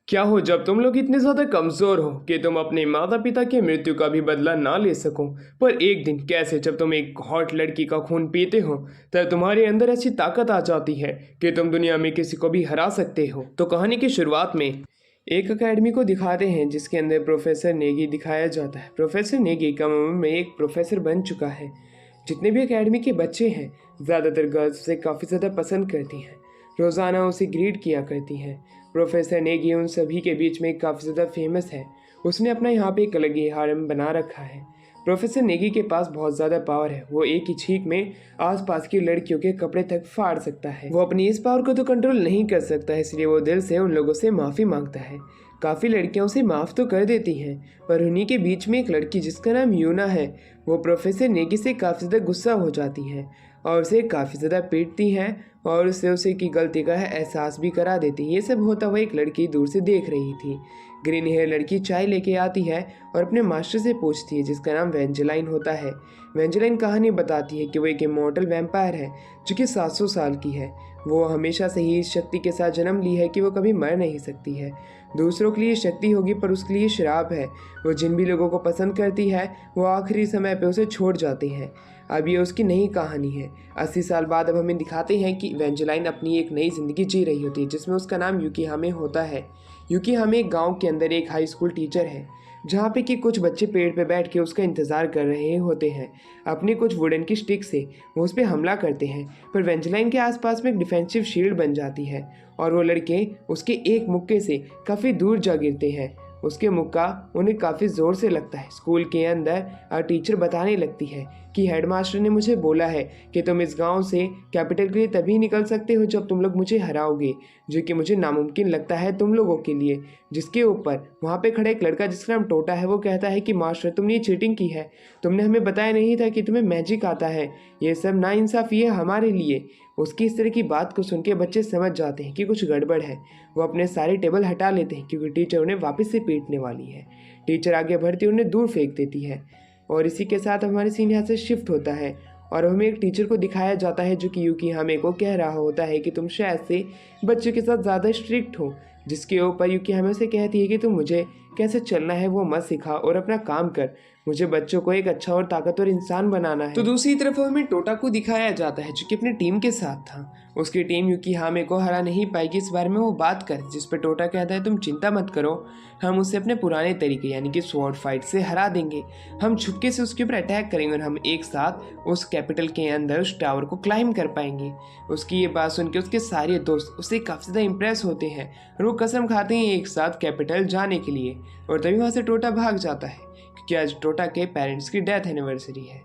क्या हो जब तुम लोग इतने ज्यादा कमजोर हो कि तुम अपने माता पिता की मृत्यु का भी बदला ना ले सको। पर एक दिन कैसे जब तुम एक हॉट लड़की का खून पीते हो तब तुम्हारे अंदर ऐसी ताकत आ जाती है कि तुम दुनिया में किसी को भी हरा सकते हो। तो कहानी की शुरुआत में एक अकेडमी को दिखाते हैं जिसके अंदर प्रोफेसर नेगी दिखाया जाता है। प्रोफेसर नेगी कम उम्र में एक प्रोफेसर बन चुका है। जितने भी एकेडमी के बच्चे हैं ज़्यादातर गर्ल्स उसे काफ़ी ज़्यादा पसंद करती हैं, रोज़ाना उसे ग्रीट किया करती हैं। प्रोफेसर नेगी उन सभी के बीच में काफ़ी ज़्यादा फेमस है। उसने अपना यहाँ पे एक अलग ही हारम बना रखा है। प्रोफेसर नेगी के पास बहुत ज़्यादा पावर है। वो एक ही छींक में आसपास की लड़कियों के कपड़े तक फाड़ सकता है। वो अपनी इस पावर को तो कंट्रोल नहीं कर सकता है, इसलिए वो दिल से उन लोगों से माफ़ी मांगता है। काफ़ी लड़कियां उसे माफ़ तो कर देती हैं, पर उन्हीं के बीच में एक लड़की जिसका नाम यूना है, वो प्रोफेसर नेगी से काफ़ी ज़्यादा गुस्सा हो जाती है और उसे काफ़ी ज़्यादा पीटती हैं और उसे की गलती का एहसास भी करा देती है। ये सब होता हुआ एक लड़की दूर से देख रही थी। ग्रीन हेयर लड़की चाय लेके आती है और अपने मास्टर से पूछती है जिसका नाम वेंजेलाइन होता है। वेंजेलाइन कहानी बताती है कि वो एक इमॉर्टल वैम्पायर है जो कि 700 साल की है। वो हमेशा से ही इस शक्ति के साथ जन्म ली है कि वो कभी मर नहीं सकती है। दूसरों के लिए शक्ति होगी पर उसके लिए श्राप है। वो जिन भी लोगों को पसंद करती है वो आखिरी समय पे उसे छोड़ जाती हैं। अब ये उसकी नई कहानी है। 80 साल बाद अब हमें दिखाते हैं कि वेंजेलाइन अपनी एक नई ज़िंदगी जी रही होती है जिसमें उसका नाम यूकी हामे होता है। यूकी हामे एक गाँव के अंदर एक हाई स्कूल टीचर है जहाँ पे कि कुछ बच्चे पेड़ पे बैठ के उसका इंतज़ार कर रहे होते हैं। अपनी कुछ वुडन की स्टिक से वो उस पर हमला करते हैं, पर वेंजेलाइन के आसपास में एक डिफेंसिव शील्ड बन जाती है और वो लड़के उसके एक मुक्के से काफ़ी दूर जा गिरते हैं। उसके मुक्का उन्हें काफ़ी ज़ोर से लगता है। स्कूल के अंदर टीचर बताने लगती है कि हेडमास्टर ने मुझे बोला है कि तुम इस गांव से कैपिटल के लिए तभी निकल सकते हो जब तुम लोग मुझे हराओगे, जो कि मुझे नामुमकिन लगता है तुम लोगों के लिए। जिसके ऊपर वहाँ पे खड़ा एक लड़का जिसका नाम टोटा है वो कहता है कि मास्टर तुमने ये चीटिंग की है, तुमने हमें बताया नहीं था कि तुम्हें मैजिक आता है, ये सब नाइंसाफ़ी है हमारे लिए। उसकी इस तरह की बात को सुन के बच्चे समझ जाते हैं कि कुछ गड़बड़ है। वो अपने सारे टेबल हटा लेते हैं क्योंकि टीचर उन्हें वापस से पीटने वाली है। टीचर आगे बढ़ती उन्हें दूर फेंक देती है और इसी के साथ हमारे सीन यहाँ से शिफ्ट होता है और हमें एक टीचर को दिखाया जाता है जो कि यूकी हामे को कह रहा होता है कि तुम शायद से बच्चों के साथ ज़्यादा स्ट्रिक्ट हो। जिसके ऊपर यूकी हामे से कहती है कि तुम मुझे कैसे चलना है वो मत सिखा और अपना काम कर, मुझे बच्चों को एक अच्छा और ताकतवर इंसान बनाना है। तो दूसरी तरफ हमें टोटा को दिखाया जाता है जो कि अपनी टीम के साथ था। उसकी टीम यूकी हामे को हरा नहीं पाएगी, इस बारे में वो बात करे, जिस पर टोटा कहता है तुम चिंता मत करो, हम उसे अपने पुराने तरीके यानी कि स्वॉर्ड फाइट से हरा देंगे। हम छुपके से उसके ऊपर अटैक करेंगे और हम एक साथ उस कैपिटल के अंदर उस टावर को क्लाइंब कर पाएंगे। उसकी ये बात सुन के उसके सारे दोस्त उससे काफ़ी ज़्यादा इंप्रेस होते हैं और वो कसम खाते हैं एक साथ कैपिटल जाने के लिए। और तभी वहाँ से टोटा भाग जाता है क्योंकि आज टोटा के पेरेंट्स की डेथ एनिवर्सरी है।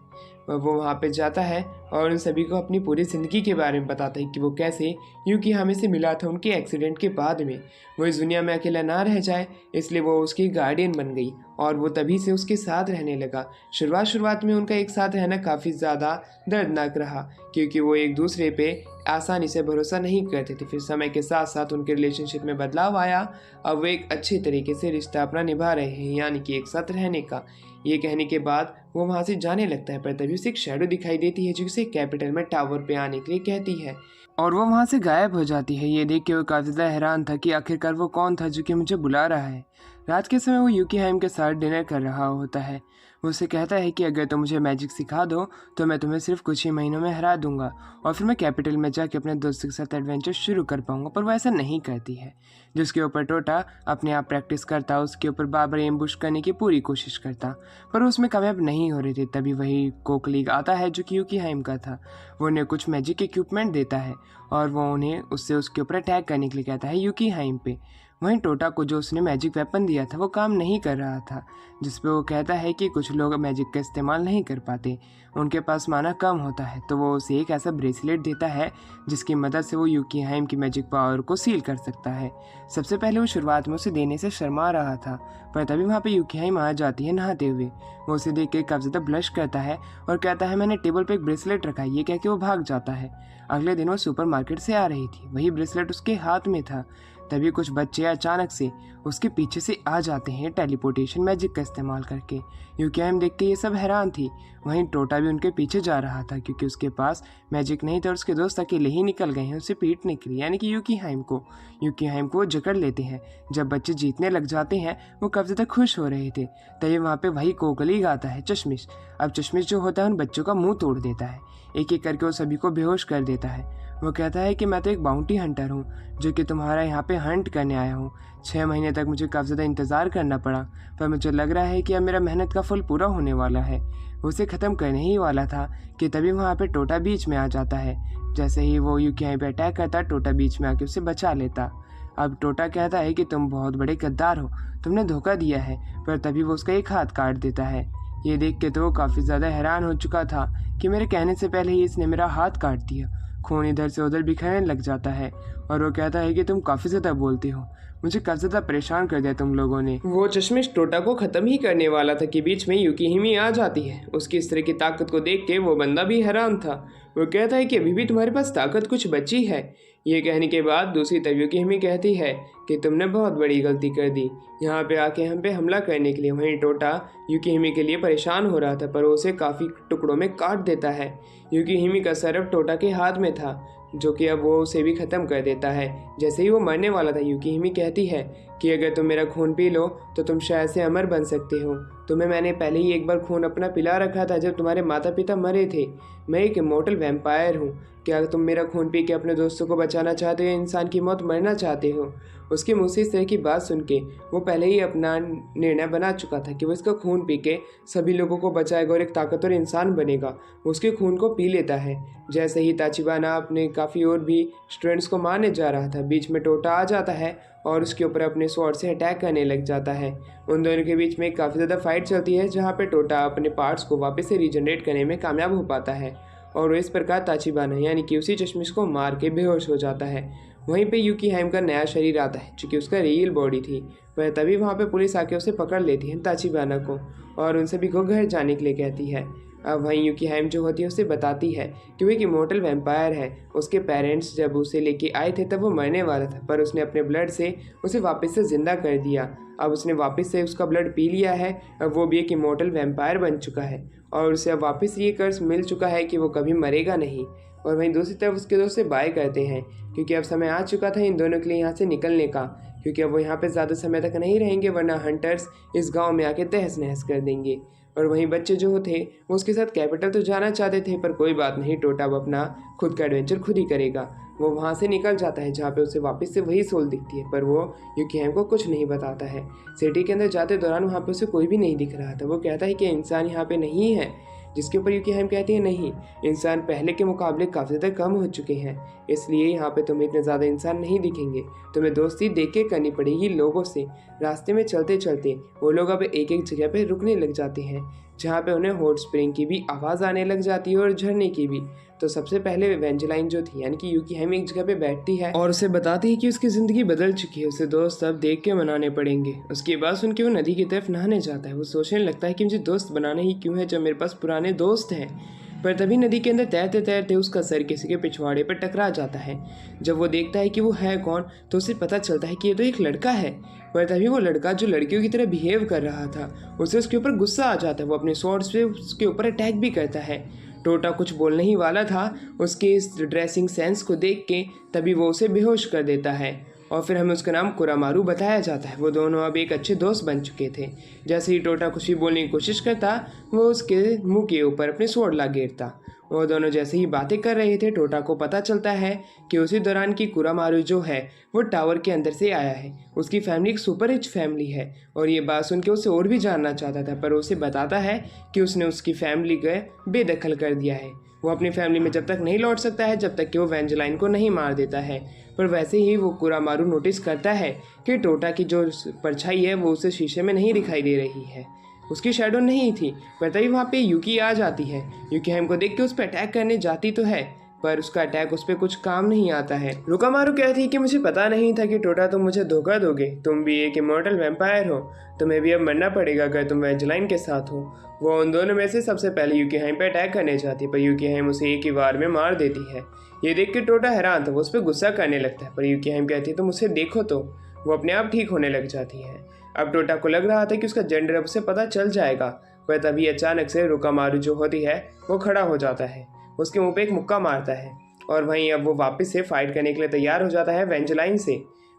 वो वहाँ पे जाता है और उन सभी को अपनी पूरी ज़िंदगी के बारे में बताता है कि वो कैसे यूकी हामे से मिला था उनके एक्सीडेंट के बाद में। वो इस दुनिया में अकेला ना रह जाए इसलिए वो उसकी गार्डियन बन गई और वो तभी से उसके साथ रहने लगा। शुरुआत में उनका एक साथ रहना काफ़ी ज़्यादा दर्दनाक रहा क्योंकि वो एक दूसरे पे आसानी से भरोसा नहीं करते थे। फिर समय के साथ साथ उनके रिलेशनशिप में बदलाव आया। अब वो एक अच्छे तरीके से रिश्ता अपना निभा रहे हैं यानी कि एक साथ रहने का। ये कहने के बाद वो वहाँ से जाने लगता है, पर तभी उसे एक शैडो दिखाई देती है जो उसे कैपिटल में टावर पे आने के लिए कहती है और वो वहाँ से गायब हो जाती है। ये देख के वो काफ़ी ज़्यादा हैरान था कि आखिरकार वो कौन था जो कि मुझे बुला रहा है। रात के समय वो यूकी हामे के साथ डिनर कर रहा होता है। वो उससे कहता है कि अगर तुम मुझे मैजिक सिखा दो तो मैं तुम्हें सिर्फ कुछ ही महीनों में हरा दूंगा और फिर मैं कैपिटल में जाके अपने दोस्तों के साथ एडवेंचर शुरू कर पाऊंगा। पर वो ऐसा नहीं करती है। जिसके ऊपर टोटा अपने आप प्रैक्टिस करता, उसके ऊपर बार एम्बुश करने की पूरी कोशिश करता, पर उसमें कामयाब नहीं हो रही थी। तभी वही कोकलीग आता है जो कि यूकी हामे का था। वो उन्हें कुछ मैजिक इक्विपमेंट देता है और वो उन्हें उससे उसके ऊपर अटैक करने के लिए कहता है यूकी हामे पे। वहीं टोटा को जो उसने मैजिक वेपन दिया था वो काम नहीं कर रहा था, जिस पे वो कहता है कि कुछ लोग मैजिक का इस्तेमाल नहीं कर पाते, उनके पास माना कम होता है। तो वो उसे एक ऐसा ब्रेसलेट देता है जिसकी मदद से वो यूकी हामे की मैजिक पावर को सील कर सकता है। सबसे पहले वो शुरुआत में उसे देने से शर्मा रहा था, पर तभी वहाँ पे यूकी हामे आ जाती है नहाते हुए। वो उसे देख के काफ़ी ज़्यादा ब्लश करता है और कहता है मैंने टेबल पे एक ब्रेसलेट रखा है। ये कह के वो भाग जाता है। अगले दिन वो सुपरमार्केट से आ रही थी, वही ब्रेसलेट उसके हाथ में था। तभी कुछ बच्चे अचानक से उसके पीछे से आ जाते हैं टेलीपोर्टेशन मैजिक का इस्तेमाल करके। यूकीहाइम देख के ये सब हैरान थी। वहीं टोटा भी उनके पीछे जा रहा था क्योंकि उसके पास मैजिक नहीं था और उसके दोस्त अकेले ही निकल गए हैं उसे पीटने के लिए, यानी कि यूकीहाइम को वो जकड़ लेते हैं। जब बच्चे जीतने लग जाते हैं वो काफ़ी ज़्यादा खुश हो रहे थे, तभी वहाँ पे वही कोकली गाता है चश्मिश। अब चश्मिश जो होता है उन बच्चों का मुंह तोड़ देता है, एक एक करके वो सभी को बेहोश कर देता है। वो कहता है कि मैं तो एक बाउंटी हंटर हूँ जो कि तुम्हारा यहाँ पे हंट करने आया हूँ। 6 महीने तक मुझे काफ़ी ज़्यादा इंतज़ार करना पड़ा, पर मुझे लग रहा है कि अब मेरा मेहनत का फल पूरा होने वाला है। वो उसे ख़त्म करने ही वाला था कि तभी वहाँ पे टोटा बीच में आ जाता है। जैसे ही वो यूकीहाइम पे अटैक करता, टोटा बीच में आके उसे बचा लेता। अब टोटा कहता है कि तुम बहुत बड़े गद्दार हो, तुमने धोखा दिया है, पर तभी वो उसका एक हाथ काट देता है। ये देख के तो वो काफ़ी ज़्यादा हैरान हो चुका था कि मेरे कहने से पहले ही इसने मेरा हाथ काट दिया। खून इधर से उधर बिखरने लग जाता है और वो कहता है कि तुम काफ़ी ज़्यादा बोलते हो, मुझे काफ़ी ज़्यादा परेशान कर दिया तुम लोगों ने। वो चश्मिश टोटा को ख़त्म ही करने वाला था कि बीच में यूकीहिमी आ जाती है। उसकी इस तरह की ताकत को देख के वो बंदा भी हैरान था। वो कहता है कि अभी भी तुम्हारे पास ताकत कुछ बची है। ये कहने के बाद दूसरी तरफ यूकीहिमी कहती है कि तुमने बहुत बड़ी गलती कर दी यहाँ पे आके हम पे हमला करने के लिए। वहीं टोटा यूकीहिमी के लिए परेशान हो रहा था, पर वो उसे काफ़ी टुकड़ों में काट देता है। यूकीहिमी का सर अब टोटा के हाथ में था, जो कि अब वो उसे भी ख़त्म कर देता है। जैसे ही वो मरने वाला था, यूकीहिमी कहती है कि अगर तुम मेरा खून पी लो तो तुम शायद से अमर बन सकते हो। तुम्हें मैंने पहले ही एक बार खून अपना पिला रखा था जब तुम्हारे माता पिता मरे थे। मैं एक इमोर्टल वैम्पायर हूँ। क्या तुम मेरा खून पी के अपने दोस्तों को बचाना चाहते हो या इंसान की मौत मरना चाहते हो? उसके मुँह से इस तरह की बात सुन के वो पहले ही अपना निर्णय बना चुका था कि वो इसका खून पी के सभी लोगों को बचाएगा और एक ताकतवर इंसान बनेगा। उसके खून को पी लेता है। जैसे ही ताचिबाना अपने काफ़ी और भी स्टूडेंट्स को मारने जा रहा था, बीच में टोटा आ जाता है और उसके ऊपर अपने स्वॉर्ड से अटैक करने लग जाता है। उन दोनों के बीच में काफ़ी ज़्यादा फाइट चलती है, जहाँ पे टोटा अपने पार्ट्स को वापस से रीजनरेट करने में कामयाब हो पाता है और वो इस प्रकार ताचिबाना यानी कि उसी चश्मिश को मार के बेहोश हो जाता है। वहीं पे यूकीहाइम का नया शरीर आता है, जो कि उसका रियल बॉडी थी। वह तभी वहाँ पे पुलिस आके उसे पकड़ लेती है ताचिबाना को और उन सभी को घर जाने के लिए कहती है। अब वहीं यूकीहाइम जो होती है उसे बताती है कि वो एक इमोर्टल वैम्पायर है। उसके पेरेंट्स जब उसे लेके आए थे तब वो मरने वाला था, पर उसने अपने ब्लड से उसे वापस से ज़िंदा कर दिया। अब उसने वापस से उसका ब्लड पी लिया है। अब वो भी एक इमोर्टल वैम्पायर बन चुका है और उसे अब वापस ये कर्ज मिल चुका है कि वो कभी मरेगा नहीं। और वहीं दूसरी तरफ उसके दोस्त से बाय करते हैं क्योंकि अब समय आ चुका था इन दोनों के लिए यहाँ से निकलने का, क्योंकि अब वो यहाँ पे ज़्यादा समय तक नहीं रहेंगे, वरना हंटर्स इस गांव में आके तहस नहस कर देंगे। और वहीं बच्चे जो थे वो उसके साथ कैपिटल तो जाना चाहते थे, पर कोई बात नहीं, टोटा अब अपना खुद का एडवेंचर खुद ही करेगा। वो वहाँ से निकल जाता है जहाँ पे उसे वापस से वही सोल दिखती है, पर वो यूकीहाइम को कुछ नहीं बताता है। सिटी के अंदर जाते दौरान वहाँ पे उसे कोई भी नहीं दिख रहा था। वो कहता है कि इंसान यहाँ पे नहीं है, जिसके ऊपर यूकीहाइम कहती है नहीं, इंसान पहले के मुकाबले काफ़ी ज़्यादा कम हो चुके हैं, इसलिए यहाँ पे तुम्हें इतने ज़्यादा इंसान नहीं दिखेंगे। तुम्हें दोस्ती देख के करनी पड़ेगी लोगों से। रास्ते में चलते चलते वो लोग अब एक एक जगह पे रुकने लग जाते हैं, जहाँ पे उन्हें हॉट स्प्रिंग की भी आवाज़ आने लग जाती है और झरने की भी। तो सबसे पहले एवेंजेलाइन जो थी यानी कि यूकीहाइम एक जगह पे बैठती है और उसे बताती है कि उसकी ज़िंदगी बदल चुकी है, उसे दोस्त अब देख के मनाने पड़ेंगे। उसके बाद सुन के वो नदी की तरफ नहाने जाता है। वो सोचने लगता है कि मुझे दोस्त बनाना ही क्यों है जब मेरे पास पुराने दोस्त हैं। पर तभी नदी के अंदर तैरते तैरते उसका सर किसी के पिछवाड़े पर टकरा जाता है। जब वो देखता है कि वो है कौन तो उसे पता चलता है कि ये तो एक लड़का है। पर तभी वो लड़का जो लड़कियों की तरह बिहेव कर रहा था उसे उसके ऊपर गुस्सा आ जाता है। वो अपने स्वॉर्ड से उसके ऊपर अटैक भी करता है। टोटा कुछ बोलने ही वाला था, उसके इस ड्रेसिंग सेंस को देख के तभी वो उसे बेहोश कर देता है और फिर हमें उसका नाम कुरामारू बताया जाता है। वो दोनों अब एक अच्छे दोस्त बन चुके थे। जैसे ही टोटा कुछ भी बोलने की कोशिश करता वो उसके मुंह के ऊपर अपने स्वॉर्ड ला गिरता। वो दोनों जैसे ही बातें कर रहे थे, टोटा को पता चलता है कि उसी दौरान की कुरामारू जो है वो टावर के अंदर से आया है। उसकी फैमिली एक सुपर रिच फैमिली है और ये बात सुन के उसे और भी जानना चाहता था, पर उसे बताता है कि उसने उसकी फैमिली को बेदखल कर दिया है। वो अपनी फैमिली में जब तक नहीं लौट सकता है जब तक कि वो एवेंजेलाइन को नहीं मार देता है। पर वैसे ही वो कुरामारू नोटिस करता है कि टोटा की जो परछाई है वो उसे शीशे में नहीं दिखाई दे रही है, उसकी शैडो नहीं थी। पर तभी वहाँ पे यूकी आ जाती है। यूकीहाइम को देख के उस पर अटैक करने जाती तो है, पर उसका अटैक उस पर कुछ काम नहीं आता है। रुकामारू कहती है कि मुझे पता नहीं था कि टोटा तुम मुझे धोखा दोगे, तुम भी एक इमॉर्टल वैम्पायर हो, तुम्हें भी अब मरना पड़ेगा अगर तुम वेंजलाइन के साथ हो। वो उन दोनों में से सबसे पहले यूकीहाइम पे अटैक करने जाती है, पर यूकीहाइम उसे एक ही वार में मार देती है। ये देख के टोटा हैरान था, वो उस पर गुस्सा करने लगता है, पर यूकीहाइम कहती है तुम उसे देखो तो, वो अपने आप ठीक होने लग जाती है। अब टोटा को लग रहा था कि उसका जेंडर अब उसे पता चल जाएगा, पर तभी अचानक से रुकामारू जो होती है वो खड़ा हो जाता है, उसके मुंह पे एक मुक्का मारता है और वहीं अब वो वापस से फाइट करने के लिए तैयार हो जाता है वेंजलाइन से।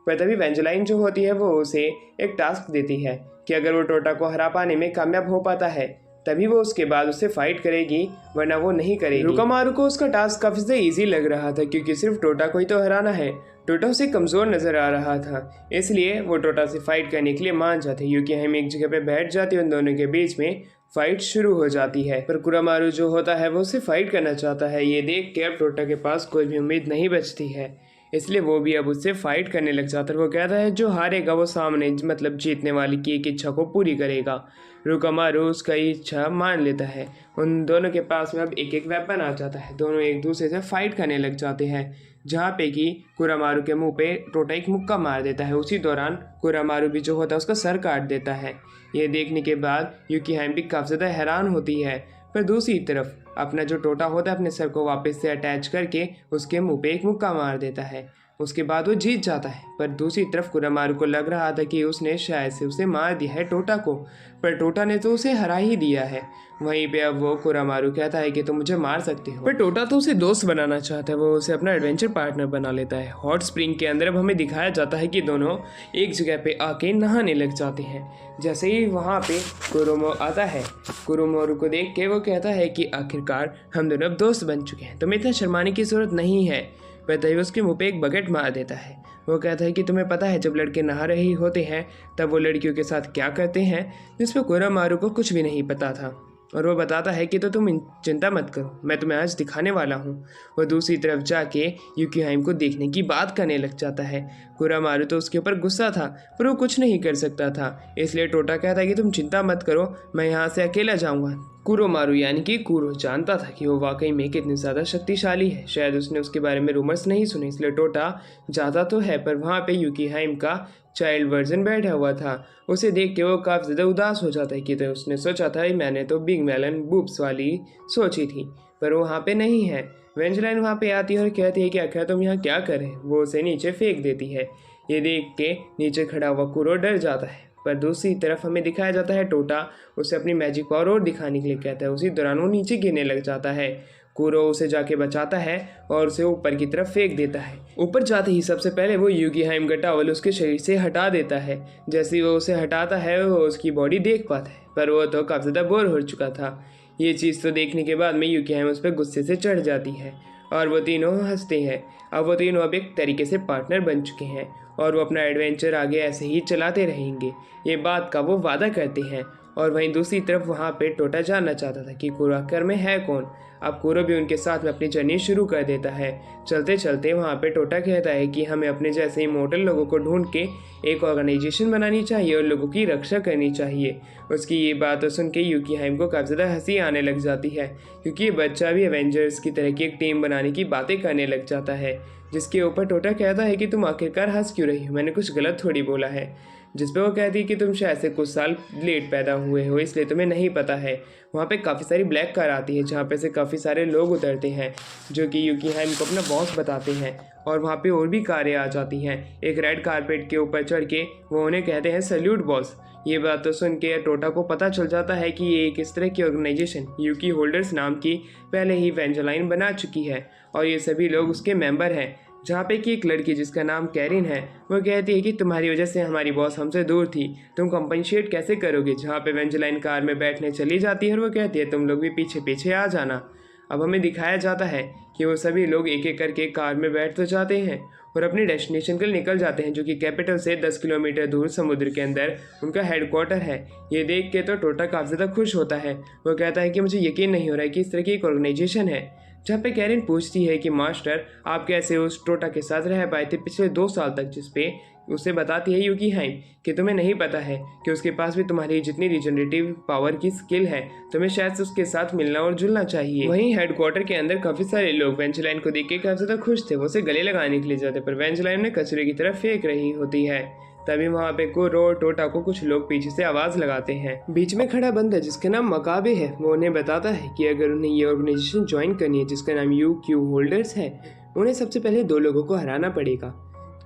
पर तभी वेंजलाइन जो होती है वो उसे एक टास्क देती है कि अगर वो टोटा को हरा पाने में कामयाब हो पाता है तभी वो उसके बाद उससे फाइट करेगी, वरना वो नहीं करेगी। रुकामारू को उसका टास्क काफी से इजी लग रहा था क्योंकि सिर्फ टोटा को ही तो हराना है। टोटा उसे कमजोर नजर आ रहा था, इसलिए वो टोटा से फाइट करने के लिए मान जाते। यूकीहाइम एक जगह पे बैठ जाती है, उन दोनों के बीच में फाइट शुरू हो जाती है। पर कुरामारू जो होता है वो उससे फाइट करना चाहता है। ये देख के अब टोटा के पास कोई भी उम्मीद नहीं बचती है, इसलिए वो भी अब उससे फाइट करने लग जाता है। वो कहता है जो हारेगा वो सामने मतलब जीतने वाली की एक इच्छा को पूरी करेगा। रुकामारू उसका इच्छा मान लेता है। उन दोनों के पास में अब एक एक वेपन आ जाता है, दोनों एक दूसरे से फाइट करने लग जाते हैं, जहाँ पे कि कुरामारू के मुंह पे टोटा एक मुक्का मार देता है। उसी दौरान कुरामारू भी जो होता है उसका सर काट देता है। ये देखने के बाद यूकीहाइम भी काफ़ी ज़्यादा हैरान होती है, पर दूसरी तरफ अपना जो टोटा होता है अपने सर को वापस से अटैच करके उसके मुंह पे एक मुक्का मार देता है। उसके बाद वो जीत जाता है। पर दूसरी तरफ कुरामारू को लग रहा था कि उसने शायद से उसे मार दिया है टोटा को, पर टोटा ने तो उसे हरा ही दिया है। वहीं पे अब वो कुरामारू कहता है कि तुम मुझे मार सकते हो, पर टोटा तो उसे दोस्त बनाना चाहता है, वो उसे अपना एडवेंचर पार्टनर बना लेता है। हॉट स्प्रिंग के अंदर अब हमें दिखाया जाता है कि दोनों एक जगह पे आके नहाने लग जाते हैं। जैसे ही वहाँ पे कुरोमो आता है, कुरोमोरू को देख के वो कहता है कि आखिरकार हम दोनों अब दोस्त बन चुके हैं, तुम्हें इतना शर्माने की जरूरत नहीं है। पर तभी उसके मुंह पे एक बकेट मार देता है। वो कहता है कि तुम्हें पता है जब लड़के नहा रहे होते हैं तब वो लड़कियों के साथ क्या करते हैं, जिस पर कुरामारू को कुछ भी नहीं पता था। और वो बताता है कि तो तुम चिंता मत करो, मैं तुम्हें आज दिखाने वाला हूँ। वो दूसरी तरफ जाके यूकीहाइम को देखने की बात करने लग जाता है। कुरामारू तो उसके ऊपर गुस्सा था, पर वो कुछ नहीं कर सकता था, इसलिए टोटा कहता है कि तुम चिंता मत करो, मैं यहाँ से अकेला जाऊँगा। कुरोमारू यानी कि कुरो जानता था कि वो वाकई में कितनी ज़्यादा शक्तिशाली है। शायद उसने उसके बारे में रूमर्स नहीं सुने, इसलिए टोटा जाता तो है, पर वहाँ पे यूकीहाइम का चाइल्ड वर्जन बैठा हुआ था। उसे देख के वो काफ़ी ज़्यादा उदास हो जाता है कि तो उसने सोचा था मैंने तो बिग मेलन बूब्स वाली सोची थी, पर वो वहाँ पे नहीं है। वेंजलाइन वहाँ पे आती है और कहती है कि आखिर तुम यहाँ क्या कर रहे हो। वो उसे नीचे फेंक देती है। ये देख के नीचे खड़ा हुआ कुरो डर जाता है, पर दूसरी तरफ हमें दिखाया जाता है टोटा उसे अपनी मैजिक पावर और दिखाने के लिए कहता है। उसी दौरान वो नीचे गिरने लग जाता है। कुरो उसे जाके बचाता है और उसे ऊपर की तरफ फेंक देता है। ऊपर जाते ही सबसे पहले वो यूकीहाइम का टॉवल उसके शरीर से हटा देता है। जैसे ही वो उसे हटाता है वो उसकी बॉडी देख पाता है, पर वो तो काफ़ी ज़्यादा बोर हो चुका था। ये चीज़ तो देखने के बाद में यूकीहाइम उस पर गुस्से से चढ़ जाती है और वो तीनों हंसते हैं। अब वो तीनों अब एक तरीके से पार्टनर बन चुके हैं और वो अपना एडवेंचर आगे ऐसे ही चलाते रहेंगे, ये बात का वो वादा करते हैं। और वहीं दूसरी तरफ वहाँ पे टोटा जानना चाहता था कि कुरो आखिर में है कौन। अब कुरो भी उनके साथ में अपनी जर्नी शुरू कर देता है। चलते चलते वहाँ पे टोटा कहता है कि हमें अपने जैसे इमॉर्टल लोगों को ढूंढ के एक ऑर्गेनाइजेशन बनानी चाहिए और लोगों की रक्षा करनी चाहिए। उसकी ये बात सुन के यूकीहाइम को काफ़ी ज़्यादा हंसी आने लग जाती है, क्योंकि ये बच्चा भी एवेंजर्स की तरह की एक टीम बनाने की बातें करने लग जाता है। जिसके ऊपर टोटा कहता है कि तुम आखिरकार हंस क्यों रही हो, मैंने कुछ गलत थोड़ी बोला है। जिस पे वो कहती है कि तुम शायद से कुछ साल लेट पैदा हुए हो इसलिए तुम्हें नहीं पता है। वहाँ पे काफ़ी सारी ब्लैक कार आती है जहाँ पे से काफ़ी सारे लोग उतरते हैं जो कि यूकीहाइम को अपना बॉस बताते हैं, और वहाँ पे और भी कारें आ जाती हैं। एक रेड कारपेट के ऊपर चढ़ के वो उन्हें कहते हैं सैल्यूट बॉस। ये बात तो सुन के टोटा को पता चल जाता है कि ये एक इस तरह की ऑर्गेनाइजेशन यूकी होल्डर्स नाम की पहले ही वेंजलाइन बना चुकी है और ये सभी लोग उसके मेंबर हैं। जहाँ पे कि एक लड़की जिसका नाम कैरिन है वो कहती है कि तुम्हारी वजह से हमारी बॉस हमसे दूर थी, तुम कंपनसेट कैसे करोगे। जहाँ पे वेंजलाइन कार में बैठने चली जाती है और वो कहती है तुम लोग भी पीछे पीछे आ जाना। अब हमें दिखाया जाता है कि वो सभी लोग एक एक करके कार में बैठ तो जाते हैं और अपनी डेस्टिनेशन के लिए निकल जाते हैं, जो कि कैपिटल से 10 किलोमीटर दूर समुद्र के अंदर उनका हेडक्वार्टर है। ये देख के तो टोटा काफ़ी ज़्यादा खुश होता है। वो कहता है कि मुझे यकीन नहीं हो रहा है कि इस तरह की एक ऑर्गेनाइजेशन है। जहाँ पे कैरिन पूछती है कि मास्टर आप कैसे उस टोटा के साथ रह पाए थे पिछले 2 साल तक, जिस पे उसे बताती है यूकी हाइम कि तुम्हें नहीं पता है कि उसके पास भी तुम्हारी जितनी रिजनरेटिव पावर की स्किल है, तुम्हें शायद से उसके साथ मिलना और जुलना चाहिए। वहीं हेडक्वार्टर के अंदर काफी सारे लोग वेंजलाइन को देख के काफी ज्यादा खुश थे। वो उसे गले लगाने के लिए जाते, पर वेंजलाइन उन्हें कचरे की तरफ फेंक रही होती है। तभी वहाँ पे कुरो और टोटा को कुछ लोग पीछे से आवाज लगाते हैं। बीच में खड़ा बंदा जिसका नाम मकाबे है, वो उन्हें बताता है कि अगर उन्हें ये ऑर्गेनाइजेशन ज्वाइन करनी है जिसका नाम UQ होल्डर्स है, उन्हें सबसे पहले 2 लोगों को हराना पड़ेगा।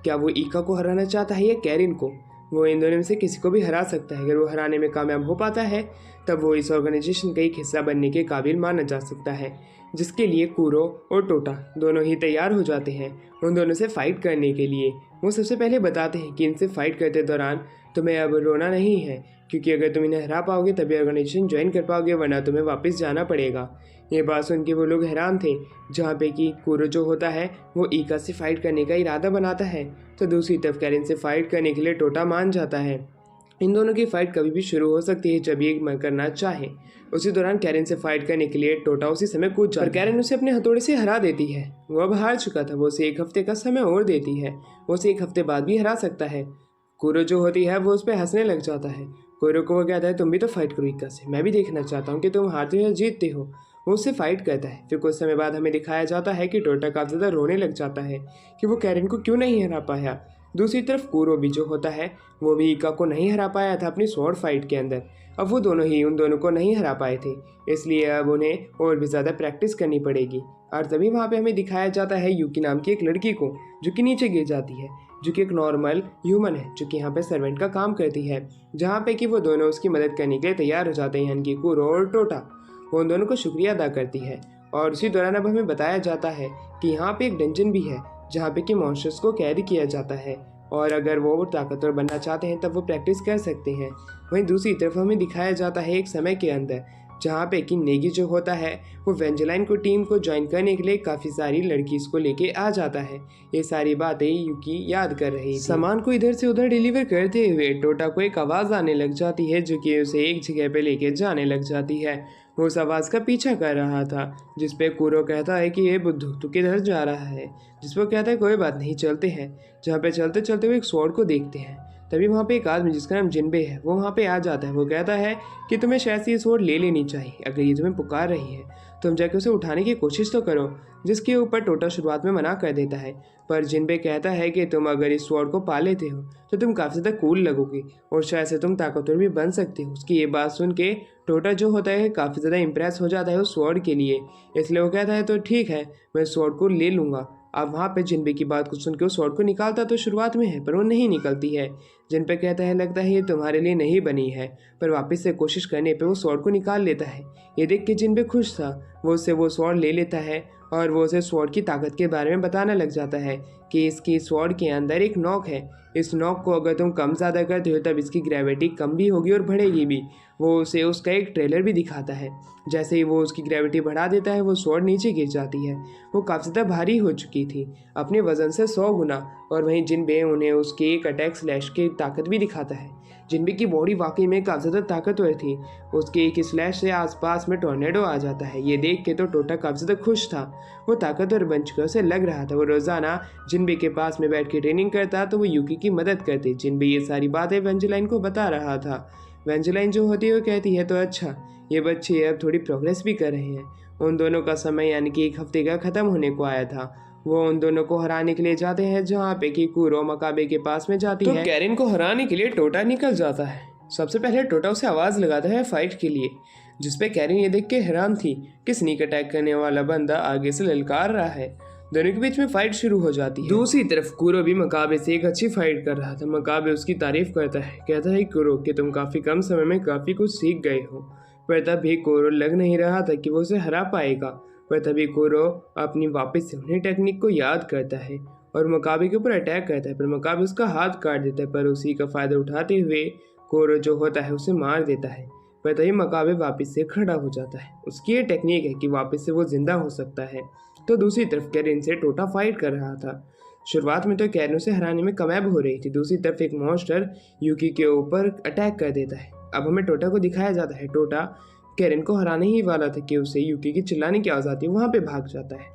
क्या वो ईका को हराना चाहता है या कैरिन को? वो इन दोनों में से किसी को भी हरा सकता है। अगर वो हराने में कामयाब हो पाता है तब वो इस ऑर्गेनाइजेशन का एक हिस्सा बनने के काबिल माना जा सकता है, जिसके लिए कुरो और टोटा दोनों ही तैयार हो जाते हैं उन दोनों से फाइट करने के लिए। वो सबसे पहले बताते हैं कि इनसे फाइट करते दौरान तुम्हें अब रोना नहीं है, क्योंकि अगर तुम इन्हें हरा पाओगे तभी ऑर्गेनाइजेशन ज्वाइन कर पाओगे, वरना तुम्हें वापस जाना पड़ेगा। ये बात सुन के वो लोग हैरान थे, जहाँ पे कि कुरो जो होता है वो ईका से फाइट करने का इरादा बनाता है, तो दूसरी तरफ कैरिन से फाइट करने के लिए टोटा मान जाता है। इन दोनों की फाइट कभी भी शुरू हो सकती है जब ये मन करना चाहे। उसी दौरान कैरिन से फाइट करने के लिए टोटा उसी समय कूद जाता है, पर कैरिन उसे अपने हथौड़े से हरा देती है। वो अब हार चुका था, वो उसे 1 हफ्ते का समय और देती है, वो उसे 1 हफ्ते बाद भी हरा सकता है। कुरो जो होती है वो उस पर हंसने लग जाता है। कुरो को वो कहता है तुम भी तो फाइट करो ईका से, मैं भी देखना चाहता हूँ कि तुम हारते हो या जीतते हो। वो उससे फाइट करता है। फिर कुछ समय बाद हमें दिखाया जाता है कि टोटा काफी ज्यादा रोने लग जाता है कि वो कैरिन को क्यों नहीं हरा पाया। दूसरी तरफ कुरो भी जो होता है वो भी ईका को नहीं हरा पाया था अपनी स्वॉर्ड फाइट के अंदर। अब वो दोनों ही उन दोनों को नहीं हरा पाए थे, इसलिए अब उन्हें और भी ज़्यादा प्रैक्टिस करनी पड़ेगी। और तभी वहाँ पे हमें दिखाया जाता है यूकी नाम की एक लड़की को, जो कि नीचे गिर जाती है, जो कि एक नॉर्मल ह्यूमन है, जो कि यहाँ पे सर्वेंट का काम करती है, जहाँ पे कि वो दोनों उसकी मदद करने के लिए तैयार हो जाते हैं, यानी कि कुरो और टोटा। वो उन दोनों को शुक्रिया अदा करती है। और उसी दौरान अब हमें बताया जाता है कि यहाँ पे एक डंजन भी है जहाँ पे कि मॉन्स्टर्स को कैरी किया जाता है, और अगर वो ताकतवर बनना चाहते हैं तब वो प्रैक्टिस कर सकते हैं। वहीं दूसरी तरफ हमें दिखाया जाता है एक समय के अंदर जहाँ पे कि नेगी जो होता है वो वेंजलाइन को टीम को ज्वाइन करने के लिए काफ़ी सारी लड़कीज को लेके आ जाता है। ये सारी बातें यूकी याद कर रही थी। सामान को इधर से उधर डिलीवर करते हुए टोटा को एक आवाज़ आने लग जाती है, जो कि उसे एक जगह पे लेके जाने लग जाती है। वो उस आवाज़ का पीछा कर रहा था, जिसपे कुरो कहता है कि ये बुद्धू तू किधर जा रहा है, जिसपे कहता है कोई बात नहीं चलते हैं। जहाँ पे चलते चलते वो एक स्वॉर्ड को देखते हैं। तभी वहाँ पे एक आदमी जिसका नाम जिनबे है वो वहाँ पे आ जाता है। वो कहता है कि तुम्हें शायद से ये स्वॉर्ड ले लेनी चाहिए, अगर ये तुम्हें पुकार रही है तुम जाके उसे उठाने की कोशिश तो करो। जिसके ऊपर टोटा शुरुआत में मना कर देता है, पर जिनबे कहता है कि तुम अगर इस स्वॉर्ड को पा लेते हो तो तुम काफ़ी ज़्यादा कूल लगोगी और शायद से तुम ताकतवर भी बन सकते हो। उसकी ये बात सुन के टोटा जो होता है काफ़ी ज़्यादा इम्प्रेस हो जाता है उस स्वॉर्ड के लिए, इसलिए वो कहता है तो ठीक है मैं स्वॉर्ड को ले लूँगा। अब वहाँ पे जिनबे की बात को सुन के उस स्वॉर्ड को निकालता तो शुरुआत में है, पर वो नहीं निकलती है। जिनपे कहता है लगता है ये तुम्हारे लिए नहीं बनी है, पर वापस से कोशिश करने पे वो स्वॉर्ड को निकाल लेता है। ये देख के जिनबे खुश था, वो उससे वो स्वॉर्ड ले लेता है और वो उसे स्वॉर्ड की ताकत के बारे में बताने लग जाता है कि इसकी स्वॉर्ड के अंदर एक नॉक है। इस नॉक को अगर तुम कम ज़्यादा करते हो तब इसकी ग्रेविटी कम भी होगी और बढ़ेगी भी। वो उसे उसका एक ट्रेलर भी दिखाता है। जैसे ही वो उसकी ग्रेविटी बढ़ा देता है वो स्वॉर्ड नीचे गिर जाती है। वो काफ़ी ज़्यादा भारी हो चुकी थी, अपने वज़न से 100 गुना। और वहीं जिनबे उन्हें उसके एक अटैक स्लैश की ताकत भी दिखाता है। जिनबे की बॉडी वाकई में काफ़ी ज़्यादा ताकतवर थी। उसके एक स्लैश से आसपास में टॉर्नेडो आ जाता है। ये देख के तो टोटा काफ़ी ज़्यादा खुश था, वो ताकतवर बन चुका उसे लग रहा था। वो रोज़ाना जिनबे के पास में बैठ के ट्रेनिंग करता तो वो यूकी की मदद करती। जिनबे ये सारी बातें वेंजलाइन को बता रहा था। वेंजलाइन जो होती है वो कहती है तो अच्छा, ये बच्चे अब थोड़ी प्रोग्रेस भी कर रहे हैं। उन दोनों का समय यानी कि 1 हफ्ते का ख़त्म होने को आया था। वो उन दोनों को हराने के लिए जाते हैं, जहाँ पे कि कुरो मकाबे के पास में जाती है। तो कैरिन को हराने के लिए टोटा निकल जाता है। सबसे पहले टोटा उसे आवाज़ लगाता है फाइट के लिए, जिसपे कैरिन ये देख के हैरान थी कि स्नीक अटैक करने वाला बंदा आगे से ललकार रहा है। दोनों के बीच में फाइट शुरू हो जाती है। दूसरी तरफ कुरो भी मकाबे से एक अच्छी फाइट कर रहा था। मकाबे उसकी तारीफ करता है, कहता है कुरो कि तुम काफ़ी कम समय में काफ़ी कुछ सीख गए हो। पर तभी कुरो लग नहीं रहा था कि वो उसे हरा पाएगा। पर तभी कुरो अपनी वापस से उन्हें टेक्निक को याद करता है और मकाबे के ऊपर अटैक करता है, पर मकाबे उसका हाथ काट देता है। पर उसी का फ़ायदा उठाते हुए कुरो जो होता है उसे मार देता है। पर तभी मकाबे वापस से खड़ा हो जाता है। उसकी ये टेक्निक है कि वापस से वो जिंदा हो सकता है। तो दूसरी तरफ कैरिन से टोटा फाइट कर रहा था। शुरुआत में तो कैरिन से हराने में कामयाब हो रही थी। दूसरी तरफ एक मॉन्स्टर यूकी के ऊपर अटैक कर देता है। अब हमें टोटा को दिखाया जाता है। टोटा कैरिन को हराने ही वाला था कि उसे यूकी की चिल्लाने की आवाज़ आती है, वहाँ पे भाग जाता है।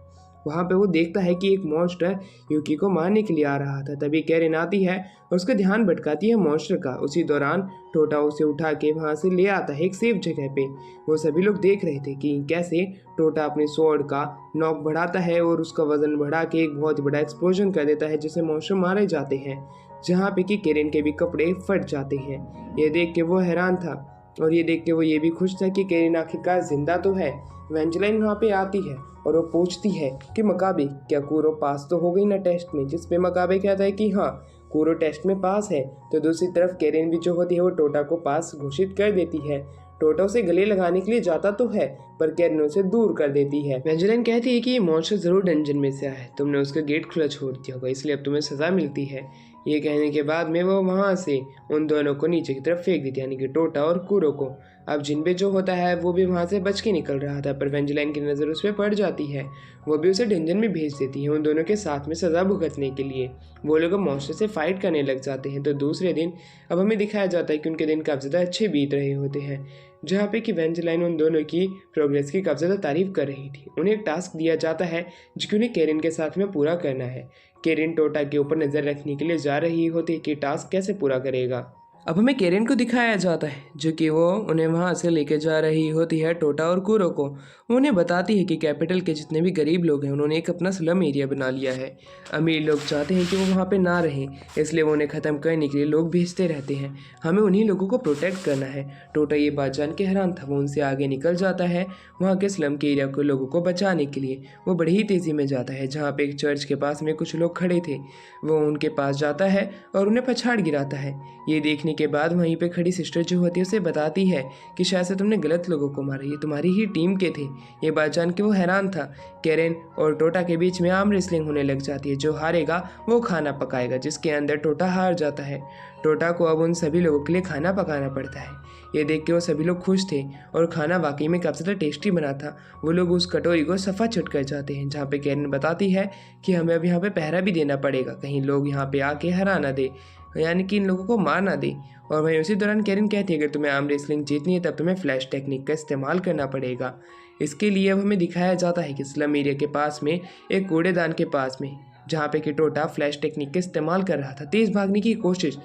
वहाँ पे वो देखता है कि एक मॉन्स्टर यूकी को मारने के लिए आ रहा था। तभी कैरेन आती है और उसका ध्यान भटकाती है मॉन्स्टर का। उसी दौरान टोटा उसे उठा के वहाँ से ले आता है एक सेफ जगह पे। वो सभी लोग देख रहे थे कि कैसे टोटा अपने स्वॉर्ड का नॉक बढ़ाता है और उसका वजन बढ़ा के एक बहुत बड़ा एक्सप्लोजन कर देता है, जिससे मॉन्स्टर मारे जाते हैं, जहाँ पे कि कैरेन के भी कपड़े फट जाते हैं। ये देख के वो हैरान था और ये देख के वो ये भी खुश था कि कैरेन आखिरकार जिंदा तो है। वेंजलाइन वहाँ पे आती है और वो पूछती है कि मकाबे, क्या कूरो पास तो हो गई ना टेस्ट में? जिसपे मकाबे कहता है कि हाँ, कूरो टेस्ट में पास है। तो दूसरी तरफ कैरेन भी जो होती है वो टोटा को पास घोषित कर देती है। टोटा उसे गले लगाने के लिए जाता तो है, पर कैरेन उसे दूर कर देती है। वेंजलाइन कहती है कि ये मॉन्स्टर जरूर डंजन में से आया है, तुमने उसका गेट खुला छोड़ दिया होगा, इसलिए अब तुम्हें सजा मिलती है। ये कहने के बाद में वो वहाँ से उन दोनों को नीचे की तरफ फेंक देती है, यानी कि टोटा और कूरो को। अब जिनबे जो होता है वो भी वहाँ से बच के निकल रहा था, पर वेंजलाइन की नज़र उस पर पड़ जाती है। वो भी उसे डंजन में भेज देती है उन दोनों के साथ में सज़ा भुगतने के लिए। वो लोग अब मॉन्स्टर से फाइट करने लग जाते हैं। तो दूसरे दिन अब हमें दिखाया जाता है कि उनके दिन काफ़ी ज़्यादा अच्छे बीत रहे होते हैं, जहाँ पे कि वेंजलाइन उन दोनों की प्रोग्रेस की काफ़ी ज़्यादा तारीफ कर रही थी। उन्हें एक टास्क दिया जाता है जो कि उन्हें कैरेन के साथ में पूरा करना है। कैरेन टोटा के ऊपर नज़र रखने के लिए जा रही होती है कि टास्क कैसे पूरा करेगा। अब हमें कैरेन को दिखाया जाता है जो कि वो उन्हें वहाँ से लेके जा रही होती है टोटा और कूरो को। वो उन्हें बताती है कि कैपिटल के जितने भी गरीब लोग हैं उन्होंने एक अपना स्लम एरिया बना लिया है। अमीर लोग चाहते हैं कि वो वहाँ पे ना रहें, इसलिए वो उन्हें ख़त्म करने के लिए लोग भेजते रहते हैं। हमें उन्हीं लोगों को प्रोटेक्ट करना है। टोटा ये बात जान के हैरान था। वो उनसे आगे निकल जाता है वहाँ के स्लम के एरिया के लोगों को बचाने के लिए। वो बड़ी ही तेज़ी में जाता है जहाँ पे एक चर्च के पास में कुछ लोग खड़े थे। वो उनके पास जाता है और उन्हें पछाड़ गिराता है। ये देखने के बाद वहीं पे खड़ी सिस्टर जो होती है उसे बताती है कि शायद से तुमने गलत लोगों को मारा, ये तुम्हारी ही टीम के थे। ये बात जान के वो हैरान था। कैरेन और टोटा के बीच में आर्म रेसलिंग होने लग जाती है। जो हारेगा वो खाना पकाएगा, जिसके अंदर टोटा हार जाता है। टोटा को अब उन सभी लोगों के लिए खाना पकाना पड़ता है। ये देख के वो सभी लोग खुश थे और खाना वाकई में काफ़ी ज़्यादा टेस्टी बना था। वो लोग उस कटोरी को सफ़ा चट कर जाते हैं, जहाँ पे कैरेन बताती है कि हमें अब यहाँ पे पहरा भी देना पड़ेगा, कहीं लोग यहाँ पे आके हरा ना दे, यानी कि इन लोगों को मार ना दे। और वहीं उसी दौरान कैरेन कहती है अगर तुम्हें आर्म रेसलिंग जीतनी है तब तुम्हें फ्लैश टेक्निक का इस्तेमाल करना पड़ेगा। इसके लिए अब हमें दिखाया जाता है कि स्लम एरिया के पास में एक कूड़ेदान के पास में, जहाँ पे कि टोटा फ्लैश टेक्निक का इस्तेमाल कर रहा था तेज़ भागने की कोशिश,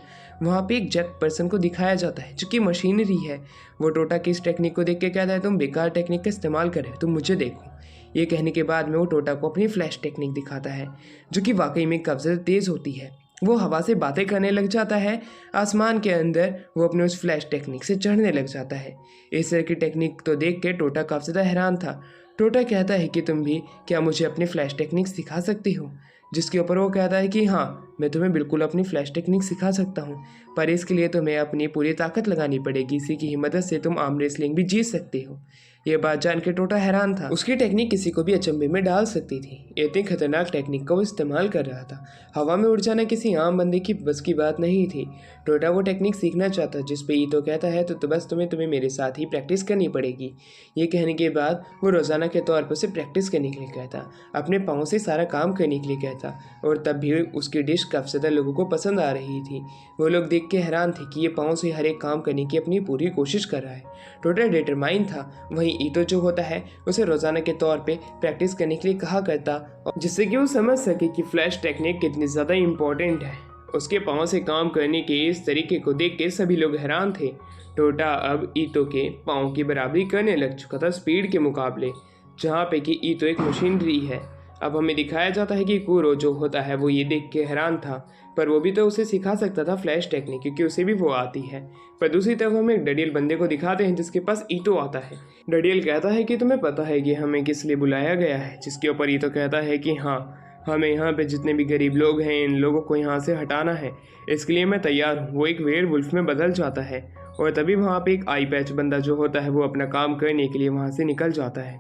वहाँ पे एक जैक पर्सन को दिखाया जाता है जो कि मशीनरी है। वो टोटा की इस टेक्निक को देख के कहता है तुम बेकार टेक्निक का इस्तेमाल कर रहे हो, तुम मुझे देखो। ये कहने के बाद में वो टोटा को अपनी फ्लैश टेक्निक दिखाता है जो कि वाकई में काफ़ी ज़्यादा तेज़ होती है। वो हवा से बातें करने लग जाता है। आसमान के अंदर वो अपने उस फ्लैश टेक्निक से चढ़ने लग जाता है। इस तरह की टेक्निक तो देख के टोटा काफ़ी ज़्यादा हैरान था। टोटा कहता है कि तुम भी क्या मुझे अपनी फ्लैश टेक्निक सिखा सकती हो? जिसके ऊपर वो कहता है कि हाँ, मैं तुम्हें बिल्कुल अपनी फ्लैश टेक्निक सिखा सकता हूँ, पर इसके लिए तुम्हें अपनी पूरी ताकत लगानी पड़ेगी। इसी की मदद से तुम आर्म रेसलिंग भी जीत सकते हो। ये बात जान के टोटा हैरान था। उसकी टेक्निक किसी को भी अचंभे में डाल सकती थी। इतनी खतरनाक टेक्निक का वो इस्तेमाल कर रहा था। हवा में उड़ जाना किसी आम बंदे की बस की बात नहीं थी। टोटा वो टेक्निक सीखना चाहता, जिस पे ईतो कहता है तो बस तुम्हें मेरे साथ ही प्रैक्टिस करनी पड़ेगी। ये कहने के बाद वो रोज़ाना के तौर पर उसे प्रैक्टिस करने के लिए कहता, अपने पाँव से सारा काम करने के लिए कहता। और तब भी उसकी डिश काफ़ी ज़्यादा लोगों को पसंद आ रही थी। वो लोग देख के हैरान थे कि ये पाँव से हर एक काम करने की अपनी पूरी कोशिश कर रहा है। टोटा डिटरमाइन था। वहीं ईतो जो होता है उसे रोज़ाना के तौर पे प्रैक्टिस करने के लिए कहा करता, जिससे कि वो समझ सके कि फ्लैश टेक्निक कितनी ज़्यादा इम्पोर्टेंट है। उसके पाँव से काम करने के इस तरीके को देख के सभी लोग हैरान थे। टोटा अब ईतो के पाँव की बराबरी करने लग चुका था स्पीड के मुकाबले, जहाँ पे कि ईतो एक मशीनरी है। अब हमें दिखाया जाता है कि कूरो जो होता है वो ये देख के हैरान था, पर वो भी तो उसे सिखा सकता था फ्लैश टेक्निक, क्योंकि उसे भी वो आती है। पर दूसरी तरफ हम एक डडियल बंदे को दिखाते हैं जिसके पास ईतो आता है। डडियल कहता है कि तुम्हें पता है कि हमें किस लिए बुलाया गया है? जिसके ऊपर ईतो कहता है कि हाँ, हमें यहाँ पे जितने भी गरीब लोग हैं इन लोगों को यहाँ से हटाना है, इसके लिए मैं तैयार हूँ। वो एक वेयरवुल्फ में बदल जाता है और तभी वहाँ पे एक आई पैच बंदा जो होता है वो अपना काम करने के लिए वहाँ से निकल जाता है।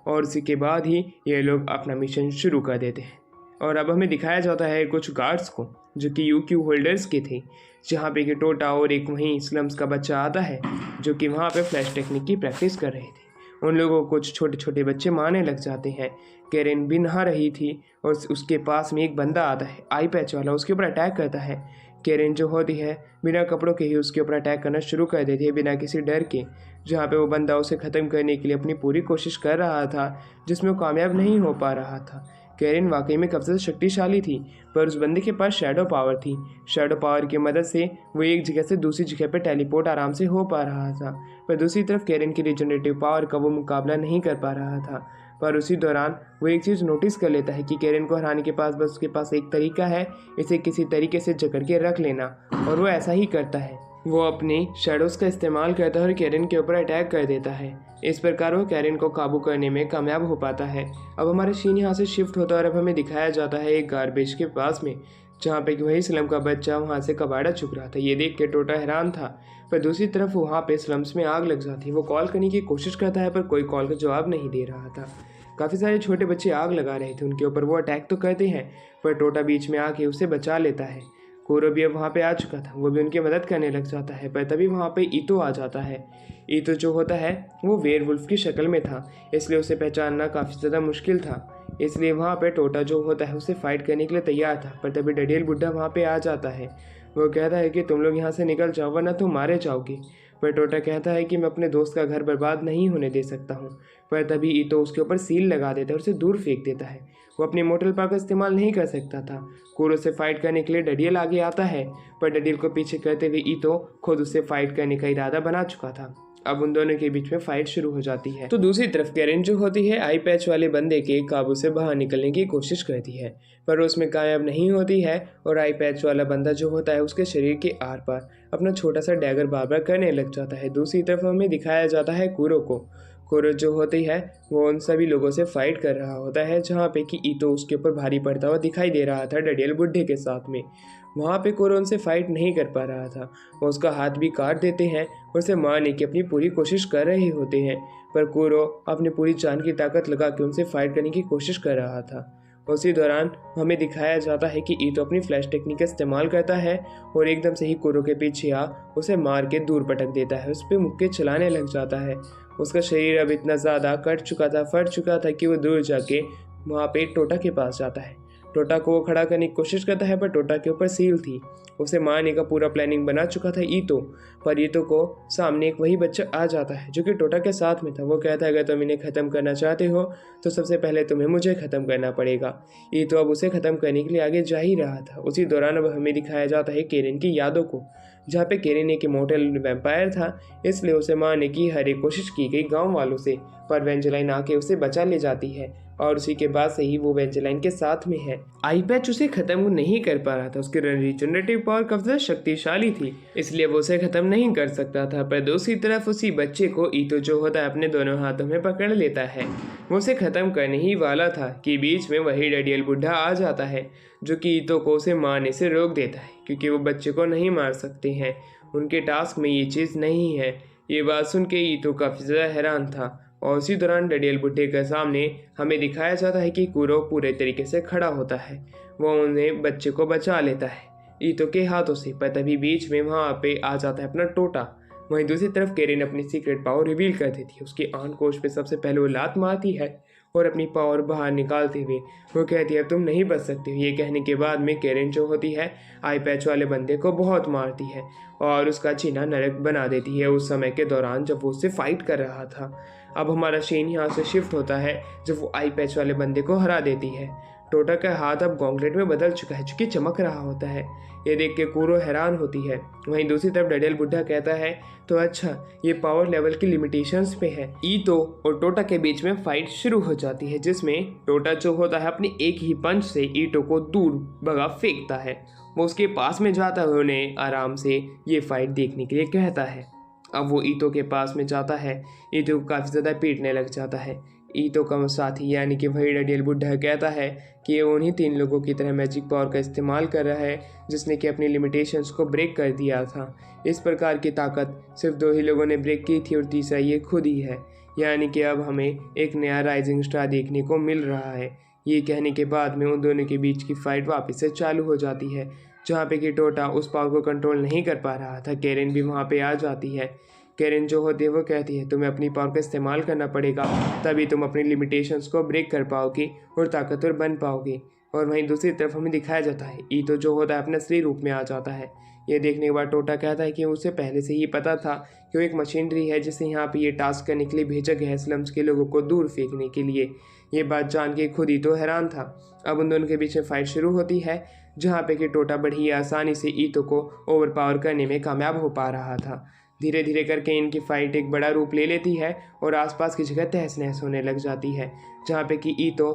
और उसी के बाद ही ये लोग अपना मिशन शुरू कर देते हैं। और अब हमें दिखाया जाता है कुछ गार्ड्स को जो कि यूक्यू होल्डर्स के थे, जहाँ पे कि टोटा और एक वहीं स्लम्स का बच्चा आता है जो कि वहाँ पे फ्लैश टेक्निक की प्रैक्टिस कर रहे थे। उन लोगों को कुछ छोटे छोटे बच्चे मारने लग जाते हैं। कैरेन भी नहा रही थी और उसके पास में एक बंदा आता है आई पैच वाला, उसके ऊपर अटैक करता है। कैरेन जो होती है बिना कपड़ों के ही उसके ऊपर अटैक करना शुरू कर देती है बिना किसी डर के, जहाँ पे वो बंदा उसे ख़त्म करने के लिए अपनी पूरी कोशिश कर रहा था, जिसमें वो कामयाब नहीं हो पा रहा था। कैरिन वाकई में कब से शक्तिशाली थी, पर उस बंदे के पास शैडो पावर थी। शैडो पावर की मदद से वो एक जगह से दूसरी जगह पर टेलीपोर्ट आराम से हो पा रहा था, पर दूसरी तरफ कैरिन की रिजनरेटिव पावर का वो मुकाबला नहीं कर पा रहा था। पर उसी दौरान वो एक चीज़ नोटिस कर लेता है कि कैरिन को हराने के पास बस उसके पास एक तरीका है, इसे किसी तरीके से जकड़ के रख लेना, और वो ऐसा ही करता है। वो अपनी शैडोज़ का इस्तेमाल करता है और कैरिन के ऊपर अटैक कर देता है। इस प्रकार वो कैरिन को काबू करने में कामयाब हो पाता है। अब हमारा सीन यहाँ से शिफ्ट होता है और अब हमें दिखाया जाता है एक गार्बेज के पास में, जहाँ पे कि वही स्लम का बच्चा वहाँ से कबाड़ा चुक रहा था। ये देख के टोटा हैरान था, पर दूसरी तरफ वहाँ पे स्लम्स में आग लग जाती है। वो कॉल करने की कोशिश करता है पर कोई कॉल का जवाब नहीं दे रहा था। काफ़ी सारे छोटे बच्चे आग लगा रहे थे उनके ऊपर। वो अटैक तो करते हैं पर टोटा बीच में आके उसे बचा लेता है। कोरो भी अब वहाँ पे आ चुका था, वो भी उनकी मदद करने लग जाता है, पर तभी वहाँ पे ईतो आ जाता है। ईतो जो होता है वो वेयरवुल्फ की शक्ल में था, इसलिए उसे पहचानना काफ़ी ज़्यादा मुश्किल था। इसलिए वहाँ पे टोटा जो होता है उसे फाइट करने के लिए तैयार था, पर तभी डडियल बुड्ढा वहाँ पे आ जाता है। वो कहता है कि तुम लोग यहाँ से निकल जाओ वरना तुम मारे जाओगे। पर टोटा कहता है कि मैं अपने दोस्त का घर बर्बाद नहीं होने दे सकता हूँ। पर तभी ईतो उसके ऊपर सील लगा देता है और उसे दूर फेंक देता है। वो अपनी मोटल पावर का इस्तेमाल नहीं कर सकता था। कोरो से फाइट करने के लिए डडियल आगे आता है, पर डडियल को पीछे करते हुए ईतो खुद उससे फाइट करने का इरादा बना चुका था। अब उन दोनों के बीच में फाइट शुरू हो जाती है। तो दूसरी तरफ कैरिन जो होती है आई पैच वाले बंदे के काबू से बाहर निकलने की कोशिश करती है, पर उसमें कामयाब नहीं होती है और आई पैच वाला बंदा जो होता है उसके शरीर के आर पार अपना छोटा सा डैगर बार बार करने लग जाता है। दूसरी तरफ हमें दिखाया जाता है कुरो को। कुरो जो होती है वो उन सभी लोगों से फाइट कर रहा होता है, जहाँ पे कि ईतो उसके ऊपर भारी पड़ता हुआ दिखाई दे रहा था डडियल बुड्ढे के साथ में। वहाँ पे कुरो उनसे फाइट नहीं कर पा रहा था। वो उसका हाथ भी काट देते हैं और उसे मारने की अपनी पूरी कोशिश कर रहे होते हैं, पर कुरो अपनी पूरी जान की ताकत लगा के उनसे फाइट करने की कोशिश कर रहा था। उसी दौरान हमें दिखाया जाता है कि ईतो अपनी फ्लैश टेक्निक का इस्तेमाल करता है और एकदम से ही कुरो के पीछे आ उसे मार के दूर पटक देता है। उस पर मुक्के चलाने लग जाता है। उसका शरीर अब इतना ज़्यादा फट चुका था कि वो दूर जाके वहाँ पे टोटा के पास जाता है। टोटा को वो खड़ा करने की कोशिश करता है, पर टोटा के ऊपर सील थी। उसे मारने का पूरा प्लानिंग बना चुका था ईतो, पर ईतो को सामने एक वही बच्चा आ जाता है जो कि टोटा के साथ में था। वो कहता है अगर तुम इन्हें ख़त्म करना चाहते हो तो सबसे पहले तुम्हें मुझे ख़त्म करना पड़ेगा। ईतो अब उसे ख़त्म करने के लिए आगे जा ही रहा था। उसी दौरान अब हमें दिखाया जाता है कैरिन की यादों को, जहाँ पे कैरिन एक इमोर्टल वैम्पायर था, इसलिए उसे मारने की हर एक कोशिश की गई गाँव वालों से, पर वेंजेलाइन आके उसे बचा ले जाती है और उसी के बाद से ही वो वेंजेलाइन के साथ में है। आई पैच उसे खत्म नहीं कर पा रहा था। उसकी रिजनरेटिव पावर काफी शक्तिशाली थी, इसलिए वो उसे खत्म नहीं कर सकता था। पर दूसरी तरफ उसी बच्चे को ईतो जो होता है अपने दोनों हाथों में पकड़ लेता है। वो उसे खत्म करने ही वाला था कि बीच में वही डडियल बुड्ढा आ जाता है, जो कि ईतो को उसे मारने से रोक देता है, क्योंकि वो बच्चे को नहीं मार सकते हैं। उनके टास्क में ये चीज़ नहीं है। ये बात सुन के ईतो काफ़ी ज़्यादा हैरान था। और उसी दौरान डडियल बुड्ढे के सामने हमें दिखाया जाता है कि कुरो पूरे तरीके से खड़ा होता है। वो उन्हें बच्चे को बचा लेता है ईतो के हाथों से, पर तभी बीच में वहाँ पे आ जाता है अपना टोटा। वहीं दूसरी तरफ कैरिन अपनी सीक्रेट पावर रिवील कर देती है। उसकी आन कोश पे सबसे पहले वो लात मारती है और अपनी पावर बाहर निकालते हुए वो कहती है अब तुम नहीं बच सकते हो। ये कहने के बाद में कैरिन जो होती है आई पैच वाले बंदे को बहुत मारती है और उसका चीना नरक बना देती है उस समय के दौरान जब वो उससे फाइट कर रहा था। अब हमारा सीन यहाँ से शिफ्ट होता है जब वो आई पैच वाले बंदे को हरा देती है। टोटा का हाथ अब गॉन्गलेट में बदल चुका है, जो कि चमक रहा होता है। ये देख के कुरो हैरान होती है। वहीं दूसरी तरफ डडियल बुड्ढा कहता है तो अच्छा, ये पावर लेवल की लिमिटेशंस पे है। ईतो और टोटा के बीच में फाइट शुरू हो जाती है, जिसमें टोटा जो होता है अपने एक ही पंच से ईतो को दूर भगा फेंकता है। वो उसके पास में जाता है, उन्हें आराम से ये फाइट देखने के लिए कहता है। अब वो ईतो के पास में जाता है, ईतो को काफ़ी ज़्यादा पीटने लग जाता है। ईतो का साथी यानी कि वही डडियल बुड्ढा कहता है कि ये उन्हीं 3 लोगों की तरह मैजिक पावर का इस्तेमाल कर रहा है जिसने कि अपनी लिमिटेशंस को ब्रेक कर दिया था। इस प्रकार की ताकत सिर्फ 2 ही लोगों ने ब्रेक की थी और तीसरा ये खुद ही है, यानी कि अब हमें एक नया राइजिंग स्टार देखने को मिल रहा है। ये कहने के बाद में उन दोनों के बीच की फाइट वापस से चालू हो जाती है, जहाँ पे कि टोटा उस पावर को कंट्रोल नहीं कर पा रहा था। कैरिन भी वहाँ पे आ जाती है। कैरिन जो होती है वो कहती है तुम्हें अपनी पावर का इस्तेमाल करना पड़ेगा, तभी तुम अपनी लिमिटेशंस को ब्रेक कर पाओगे और ताकतवर बन पाओगे। और वहीं दूसरी तरफ हमें दिखाया जाता है ईतो जो होता है अपने असली रूप में आ जाता है। ये देखने के बाद टोटा कहता है कि उसे पहले से ही पता था कि वो एक मशीनरी है जिसे यहाँ पे ये टास्क करने के लिए भेजा गया है, स्लम्स के लोगों को दूर फेंकने के लिए। ये बात जान के खुद ही तो हैरान था। अब उन दोनों के बीच में फाइट शुरू होती है, जहाँ पे कि टोटा बड़ी आसानी से ईतो को ओवरपावर करने में कामयाब हो पा रहा था। धीरे धीरे करके इनकी फाइट एक बड़ा रूप ले लेती है और आसपास की जगह तहस नहस होने लग जाती है, जहाँ पे कि ईतो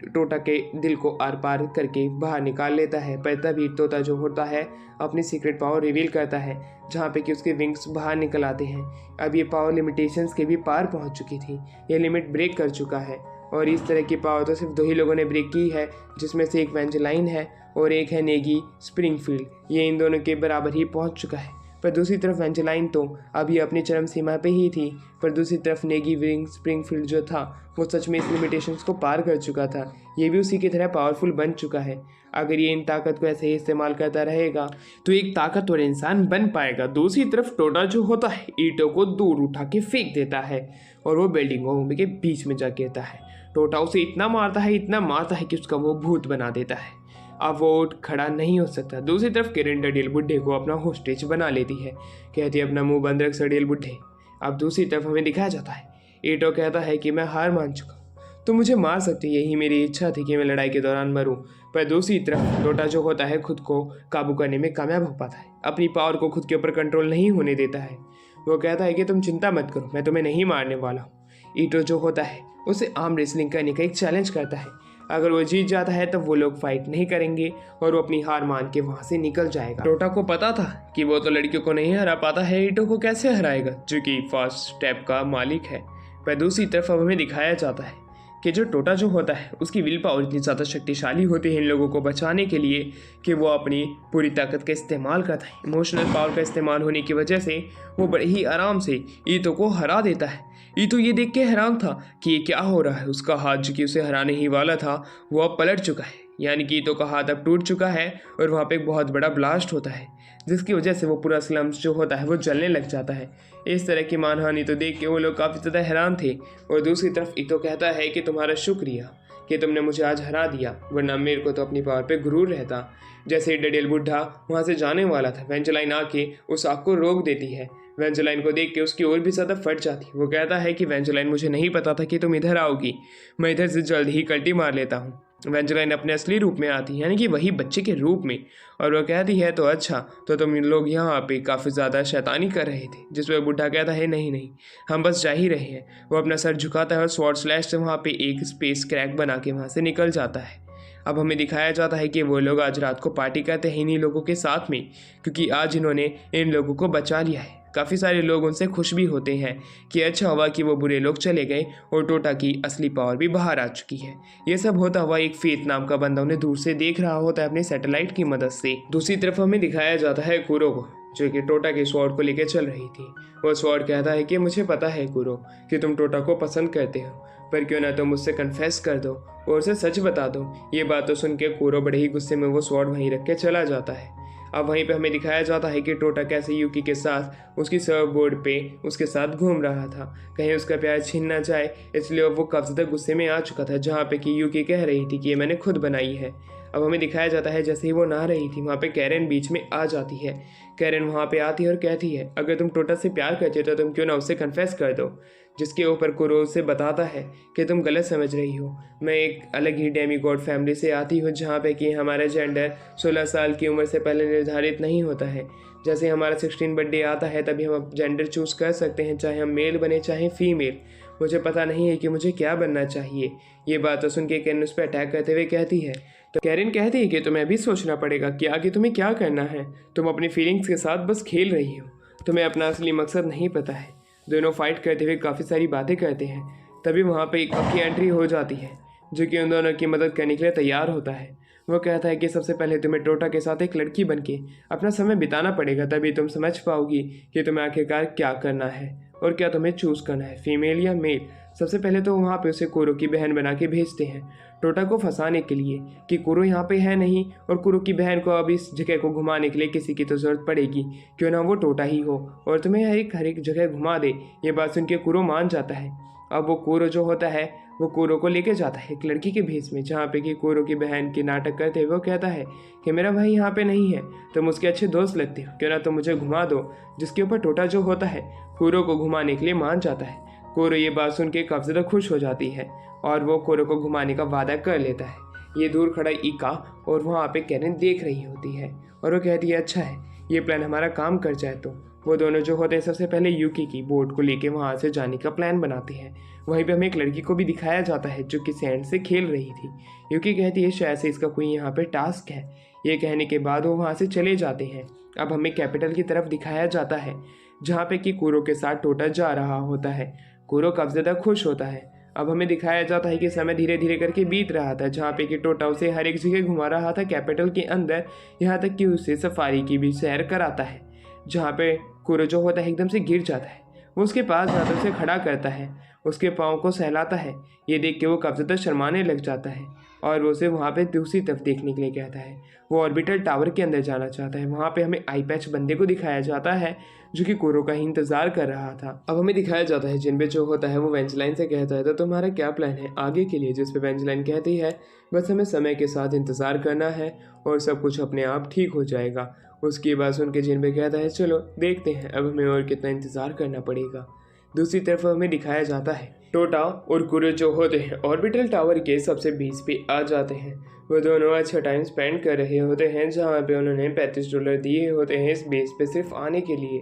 टोटा के दिल को आर पार करके बाहर निकाल लेता है। पर तभी तोता जो होता है अपनी सीक्रेट पावर रिवील करता है, जहाँ पे कि उसके विंग्स बाहर निकल आते हैं। अब ये पावर लिमिटेशंस के भी पार पहुँच चुकी थी, ये लिमिट ब्रेक कर चुका है। और इस तरह की पावर तो सिर्फ 2 ही लोगों ने ब्रेक की है, जिसमें से एक वेंजेलाइन है और एक है नेगी स्प्रिंगफील्ड। ये इन दोनों के बराबर ही पहुँच चुका है। पर दूसरी तरफ वेंजेलाइन तो अभी अपनी चरम सीमा पे ही थी, पर दूसरी तरफ नेगी विंग स्प्रिंगफील्ड जो था वो सच में इस लिमिटेशंस को पार कर चुका था। ये भी उसी की तरह पावरफुल बन चुका है। अगर ये इन ताकत को ऐसे ही इस्तेमाल करता रहेगा तो एक ताकतवर इंसान बन पाएगा। दूसरी तरफ टोटा जो होता है ईंटों को दूर उठा के फेंक देता है और वो बिल्डिंगों के बीच में जा गिरता है। टोटा उसे इतना मारता है कि उसका वो भूत बना देता है। अब वो उठ खड़ा नहीं हो सकता। दूसरी तरफ किरण डडियल बुड्ढे को अपना होस्टेज बना लेती है, कहती है अपना मुंह बंद रख सडियल बुड्ढे। अब दूसरी तरफ हमें दिखाया जाता है ईटो कहता है कि मैं हार मान चुका हूँ, तो मुझे मार सकती, यही मेरी इच्छा थी कि मैं लड़ाई के दौरान मरूं। पर दूसरी तरफ टोटा जो होता है खुद को काबू करने में कामयाब हो पाता है, अपनी पावर को खुद के ऊपर कंट्रोल नहीं होने देता है। वो कहता है कि तुम चिंता मत करो, मैं तुम्हें नहीं मारने वाला हूँ। ईटो जो होता है उसे आर्म रेसलिंग करने का एक चैलेंज करता है। अगर वो जीत जाता है तब वो लोग फाइट नहीं करेंगे और वो अपनी हार मान के वहाँ से निकल जाएगा। टोटा को पता था कि वो तो लड़कियों को नहीं हरा पाता है, ईटो को कैसे हराएगा जो कि फर्स्ट स्टेप का मालिक है। पर दूसरी तरफ अब हमें दिखाया जाता है कि जो टोटा जो होता है उसकी विल पावर इतनी ज़्यादा शक्तिशाली होती है इन लोगों को बचाने के लिए कि वो अपनी पूरी ताकत का इस्तेमाल करता है। इमोशनल पावर का इस्तेमाल होने की वजह से वो बड़े ही आराम से ईतो को हरा देता है। ईतो ये देख के हैरान था कि ये क्या हो रहा है। उसका हाथ जो कि उसे हराने ही वाला था वो अब पलट चुका है, यानी कि ईतो का हाथ अब टूट चुका है और वहाँ पे एक बहुत बड़ा ब्लास्ट होता है, जिसकी वजह से वो पूरा स्लम्स जो होता है वो जलने लग जाता है। इस तरह की मानहानि तो देख के वो लोग काफ़ी ज़्यादा हैरान थे। और दूसरी तरफ ईतो कहता है कि तुम्हारा शुक्रिया कि तुमने मुझे आज हरा दिया, वरना मेरे को तो अपनी पावर पे गुरूर रहता। जैसे ही डडियल बुड्ढा वहाँ से जाने वाला था, वेंजेलाइन आके उस आग को रोक देती है। वेंजेलाइन को देख के उसकी और भी ज़्यादा फट जाती। वो कहता है कि वेंजेलाइन मुझे नहीं पता था कि तुम इधर आओगी, मैं इधर से जल्द ही कल्टी मार लेता हूँ। वेंजेलाइन अपने असली रूप में आती है, यानी कि वही बच्चे के रूप में, और वो कहती है तो अच्छा, तो तुम इन लोग यहाँ पे काफ़ी ज़्यादा शैतानी कर रहे थे। जिस पर बुढ़ा कहता है नहीं नहीं, हम बस जा ही रहे हैं। वो अपना सर झुकाता है और स्वॉर्ड स्लैश से वहाँ पे एक स्पेस क्रैक बना के वहाँ से निकल जाता है। अब हमें दिखाया जाता है कि वो लोग आज रात को पार्टी करते हैं इन्हीं लोगों के साथ में, क्योंकि आज इन्होंने इन लोगों को बचा लिया है। काफ़ी सारे लोग उनसे खुश भी होते हैं कि अच्छा हुआ कि वो बुरे लोग चले गए और टोटा की असली पावर भी बाहर आ चुकी है। ये सब होता हुआ एक फेथ नाम का बंदा उन्हें दूर से देख रहा होता है अपने सैटेलाइट की मदद से। दूसरी तरफ हमें दिखाया जाता है कुरो को, जो कि टोटा के स्वॉर्ड को लेकर चल रही थी। वो स्वॉर्ड कहता है कि मुझे पता है कुरो कि तुम टोटा को पसंद करते हो, पर क्यों ना तुम मुझसे कन्फेस कर दो और उसे सच बता दो। ये बात तो सुन के कुरो बड़े ही गुस्से में वो स्वॉर्ड वहीं रख के चला जाता है। अब वहीं पे हमें दिखाया जाता है कि टोटा कैसे यूकी के साथ उसकी सर्व बोर्ड पे उसके साथ घूम रहा था, कहीं उसका प्यार छीन ना जाए, इसलिए वो काफ़ी ज़्यादा गुस्से में आ चुका था। जहाँ पे कि यूकी कह रही थी कि ये मैंने खुद बनाई है। अब हमें दिखाया जाता है जैसे ही वो नहा रही थी वहाँ पे कैरन बीच में आ जाती है। कैरन वहाँ पे आती है और कहती है अगर तुम टोटा से प्यार करते हो तो तुम क्यों ना उससे कन्फेस कर दो। जिसके ऊपर कुरो से बताता है कि तुम गलत समझ रही हो, मैं एक अलग ही डेमी गॉड फैमिली से आती हूँ, जहाँ पे कि हमारा जेंडर 16 साल की उम्र से पहले निर्धारित नहीं होता है। जैसे हमारा 16 बर्थडे आता है तभी हम जेंडर चूज़ कर सकते हैं, चाहे हम मेल बने चाहे फीमेल। मुझे पता नहीं है कि मुझे क्या बनना चाहिए। ये बात तो सुन के कैरन उस पर अटैक करते हुए कहती है, तो कैरन कहती है कि तुम्हें अभी सोचना पड़ेगा कि आगे तुम्हें क्या करना है। तुम अपनी फीलिंग्स के साथ बस खेल रही हो, तुम्हें अपना असली मकसद नहीं पता है। दोनों फाइट करते हुए काफ़ी सारी बातें करते हैं। तभी वहाँ पे एक पक्की एंट्री हो जाती है जो कि उन दोनों की मदद करने के लिए तैयार होता है। वो कहता है कि सबसे पहले तुम्हें टोटा के साथ एक लड़की बनके अपना समय बिताना पड़ेगा, तभी तुम समझ पाओगी कि तुम्हें आखिरकार क्या करना है और क्या तुम्हें चूज़ करना है, फीमेल या मेल। सबसे पहले तो वहाँ पे उसे कुरो की बहन बना के भेजते हैं टोटा को फंसाने के लिए कि कुरो यहाँ पे है नहीं और कुरो की बहन को अब इस जगह को घुमाने के लिए किसी की तो ज़रूरत पड़ेगी, क्यों ना वो टोटा ही हो और तुम्हें हर एक जगह घुमा दे। ये बात सुन के कुरो मान जाता है अब वो कूरो जो होता है वो कूरो को लेके जाता है एक लड़की के भेष में, जहाँ पे कि कूरो की बहन की नाटक करते हुए वो कहता है कि मेरा भाई यहाँ पे नहीं है, तुम उसके अच्छे दोस्त लगते हो, क्यों ना तुम मुझे घुमा दो। जिसके ऊपर टोटा जो होता है कूरो को घुमाने के लिए मान जाता है। कूरो ये बात सुन के काफ़ी ज़्यादा खुश हो जाती है और वो कूरो को घुमाने का वादा कर लेता है। ये दूर खड़ा इका और वहाँ पे कैरन देख रही होती है और वो कहती है अच्छा है, ये प्लान हमारा काम कर जाए तो। वो दोनों जो होते हैं सबसे पहले यूकी की बोट को लेके वहाँ से जाने का प्लान बनाते हैं। वहीं पे हमें एक लड़की को भी दिखाया जाता है जो कि सैंड से खेल रही थी। यूकी कहती है शायद से इसका कोई यहाँ पे टास्क है। ये कहने के बाद वो वहाँ से चले जाते हैं। अब हमें कैपिटल की तरफ दिखाया जाता है जहाँ पे कि कूरो के साथ टोटा जा रहा होता है। कूरो काफ़ी ज़्यादा खुश होता है। अब हमें दिखाया जाता है कि समय धीरे धीरे करके बीत रहा था, जहाँ पे कि टोटा उसे हर एक जगह घुमा रहा था कैपिटल के अंदर, यहाँ तक कि उसे सफारी की भी सैर कराता है। जहाँ पे कूरो जो होता है एकदम से गिर जाता है। वो उसके पास जाकर उसे खड़ा करता है, उसके पाँव को सहलाता है। ये देख के वो काफ़ी ज़्यादा शर्माने लग जाता है और वो उसे वहाँ पे दूसरी तरफ देखने के लिए कहता है। वो ऑर्बिटल टावर के अंदर जाना चाहता है। वहाँ पे हमें आई पैच बंदे को दिखाया जाता है जो कि कूरो का ही इंतज़ार कर रहा था। अब हमें दिखाया जाता है जिनपे जो होता है वो वेंजलाइन से कहता है तो तुम्हारा क्या प्लान है आगे के लिए, जिस पे वेंजलाइन कहती है बस हमें समय के साथ इंतज़ार करना है और सब कुछ अपने आप ठीक हो जाएगा। उसकी बात सुन के जिनपे कहता है चलो देखते हैं अब हमें और कितना इंतज़ार करना पड़ेगा। दूसरी तरफ हमें दिखाया जाता है टोटा और कूरो जो होते हैं ऑर्बिटल टावर के सबसे बीच पे आ जाते हैं। वो दोनों अच्छा टाइम स्पेंड कर रहे होते हैं, जहाँ पे उन्होंने $35 दिए होते हैं इस बेस पे सिर्फ आने के लिए,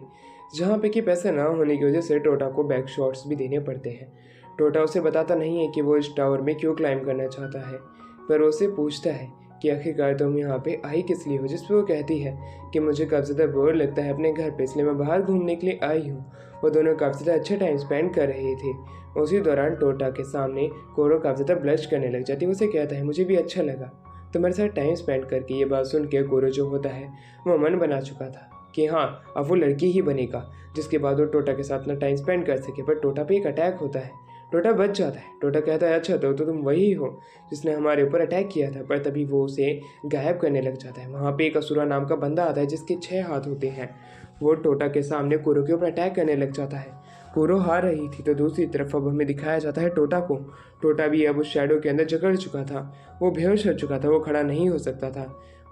जहाँ पे कि पैसे ना होने की वजह से टोटा को बैक शॉट्स भी देने पड़ते हैं। टोटा उसे बताता नहीं है कि वो इस टावर में क्यों क्लाइंब करना चाहता है, पर उसे पूछता है कि आखिरकार तुम यहाँ पे आई किस लिए हो, जिस पर वो कहती है कि मुझे काफ़ी ज़्यादा बोर लगता है अपने घर पे, इसलिए मैं बाहर घूमने के लिए आई हूँ। वो दोनों काफ़ी ज़्यादा अच्छा टाइम स्पेंड कर रहे थे। उसी दौरान टोटा के सामने कूरो काफ़ी ज़्यादा ब्लश करने लग जाती है। उसे कहता है मुझे भी अच्छा लगा तुम्हारे साथ टाइम स्पेंड करके। ये बात सुन के कूरो जो होता है वो मन बना चुका था कि हाँ अब वो लड़की ही बनेगा, जिसके बाद वो टोटा के साथ अपना टाइम स्पेंड कर सके। पर टोटा पे एक अटैक होता है, टोटा बच जाता है। टोटा कहता है अच्छा तो तुम वही हो जिसने हमारे ऊपर अटैक किया था, पर तभी वो उसे गायब करने लग जाता है। वहाँ पे एक असुरा नाम का बंदा आता है जिसके 6 हाथ होते हैं। वो टोटा के सामने कूरो के ऊपर अटैक करने लग जाता है। कूरो हार रही थी तो दूसरी तरफ अब हमें दिखाया जाता है टोटा को। टोटा भी अब उस शैडो के अंदर जकड़ चुका था, वो बेहोश हो चुका था, वो खड़ा नहीं हो सकता था।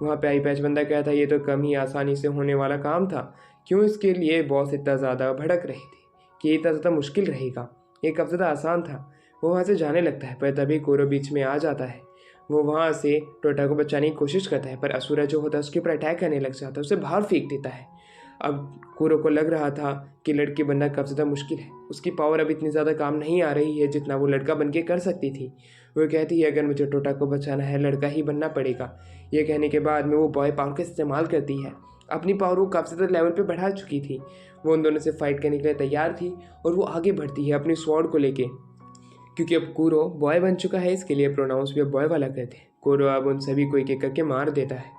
वहाँ पे आई पैच बंदा कहता ये तो कम ही आसानी से होने वाला काम था, क्यों इसके लिए बॉस इतना ज़्यादा भड़क रही थी कि इतना ज़्यादा मुश्किल रहेगा, ये कब ज़्यादा आसान था। वो वहाँ से जाने लगता है पर तभी कूरो बीच में आ जाता है। वो वहाँ से टोटा को बचाने की कोशिश करता है पर असुरा जो होता है उसके ऊपर अटैक करने लग जाता है, उसे बाहर फेंक देता है। अब कूरो को लग रहा था कि लड़की बनना कब ज़्यादा मुश्किल है, उसकी पावर अब इतनी ज़्यादा काम नहीं आ रही है जितना वो लड़का बन के कर सकती थी। वो कहती है अगर मुझे टोटा को बचाना है लड़का ही बनना पड़ेगा। ये कहने के बाद में वो बॉय पावर का इस्तेमाल करती है। अपनी पावर वो काफ़ी ज़्यादा लेवल पे बढ़ा चुकी थी, वो उन दोनों से फाइट करने के लिए तैयार थी और वो आगे बढ़ती है अपनी स्वॉर्ड को लेके, क्योंकि अब कूरो बॉय बन चुका है इसके लिए प्रोनाउंस भी अब बॉय वाला करते हैं। कूरो अब उन सभी को एक एक करके मार देता है।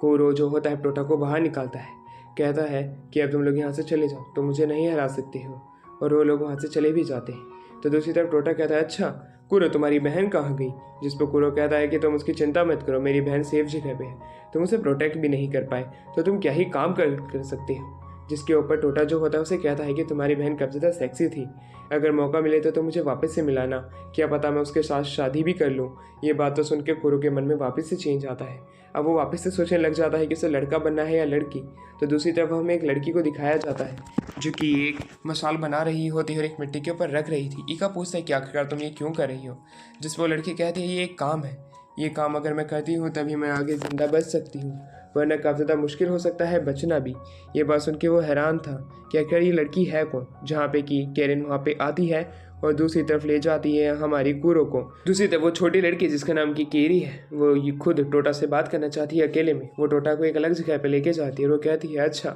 कूरो जो होता है टोटा को बाहर निकालता है, कहता है कि अब तुम लोग यहाँ से चले जाओ, तो मुझे नहीं हरा सकते हो, और वो लोग वहाँ से चले भी जाते हैं। तो दूसरी तरफ टोटा कहता है अच्छा कूरो तुम्हारी बहन कहाँ गई, जिस पर कूरो कहता है कि तुम उसकी चिंता मत करो, मेरी बहन सेफ जगह पे है, तुम उसे प्रोटेक्ट भी नहीं कर पाए तो तुम क्या ही काम कर सकते हो। जिसके ऊपर टोटा जो होता है उसे कहता है कि तुम्हारी बहन कब ज़्यादा सेक्सी थी, अगर मौका मिले तो मुझे वापस से मिलाना, क्या पता मैं उसके साथ शादी भी कर लूँ। ये बात तो सुन के कूरो के मन में वापस से चेंज आता है। अब वो वापस से सोचने लग जाता है कि उसे लड़का बनना है या लड़की। तो दूसरी तरफ हमें एक लड़की को दिखाया जाता है जो कि एक मसाल बना रही होती है और एक मिट्टी के ऊपर रख रही थी। ईका पूछता है कि आखिरकार तुम ये क्यों कर रही हो, जिस पर वो लड़की कहती है ये एक काम है, ये काम अगर मैं करती हूँ तभी मैं आगे ज़िंदा बच सकती हूँ, वरना काफ़ी ज़्यादा मुश्किल हो सकता है बचना भी। ये बात सुन के वो हैरान था कि आखिर ये लड़की है कौन, जहाँ पे कि कैरन वहाँ पे आती है और दूसरी तरफ ले जाती है हमारी कूरो को। दूसरी तरफ वो छोटी लड़की जिसका नाम की केरी है, वो ये खुद टोटा से बात करना चाहती है अकेले में। वो टोटा को एक अलग जगह पे लेके जाती है और वो कहती है अच्छा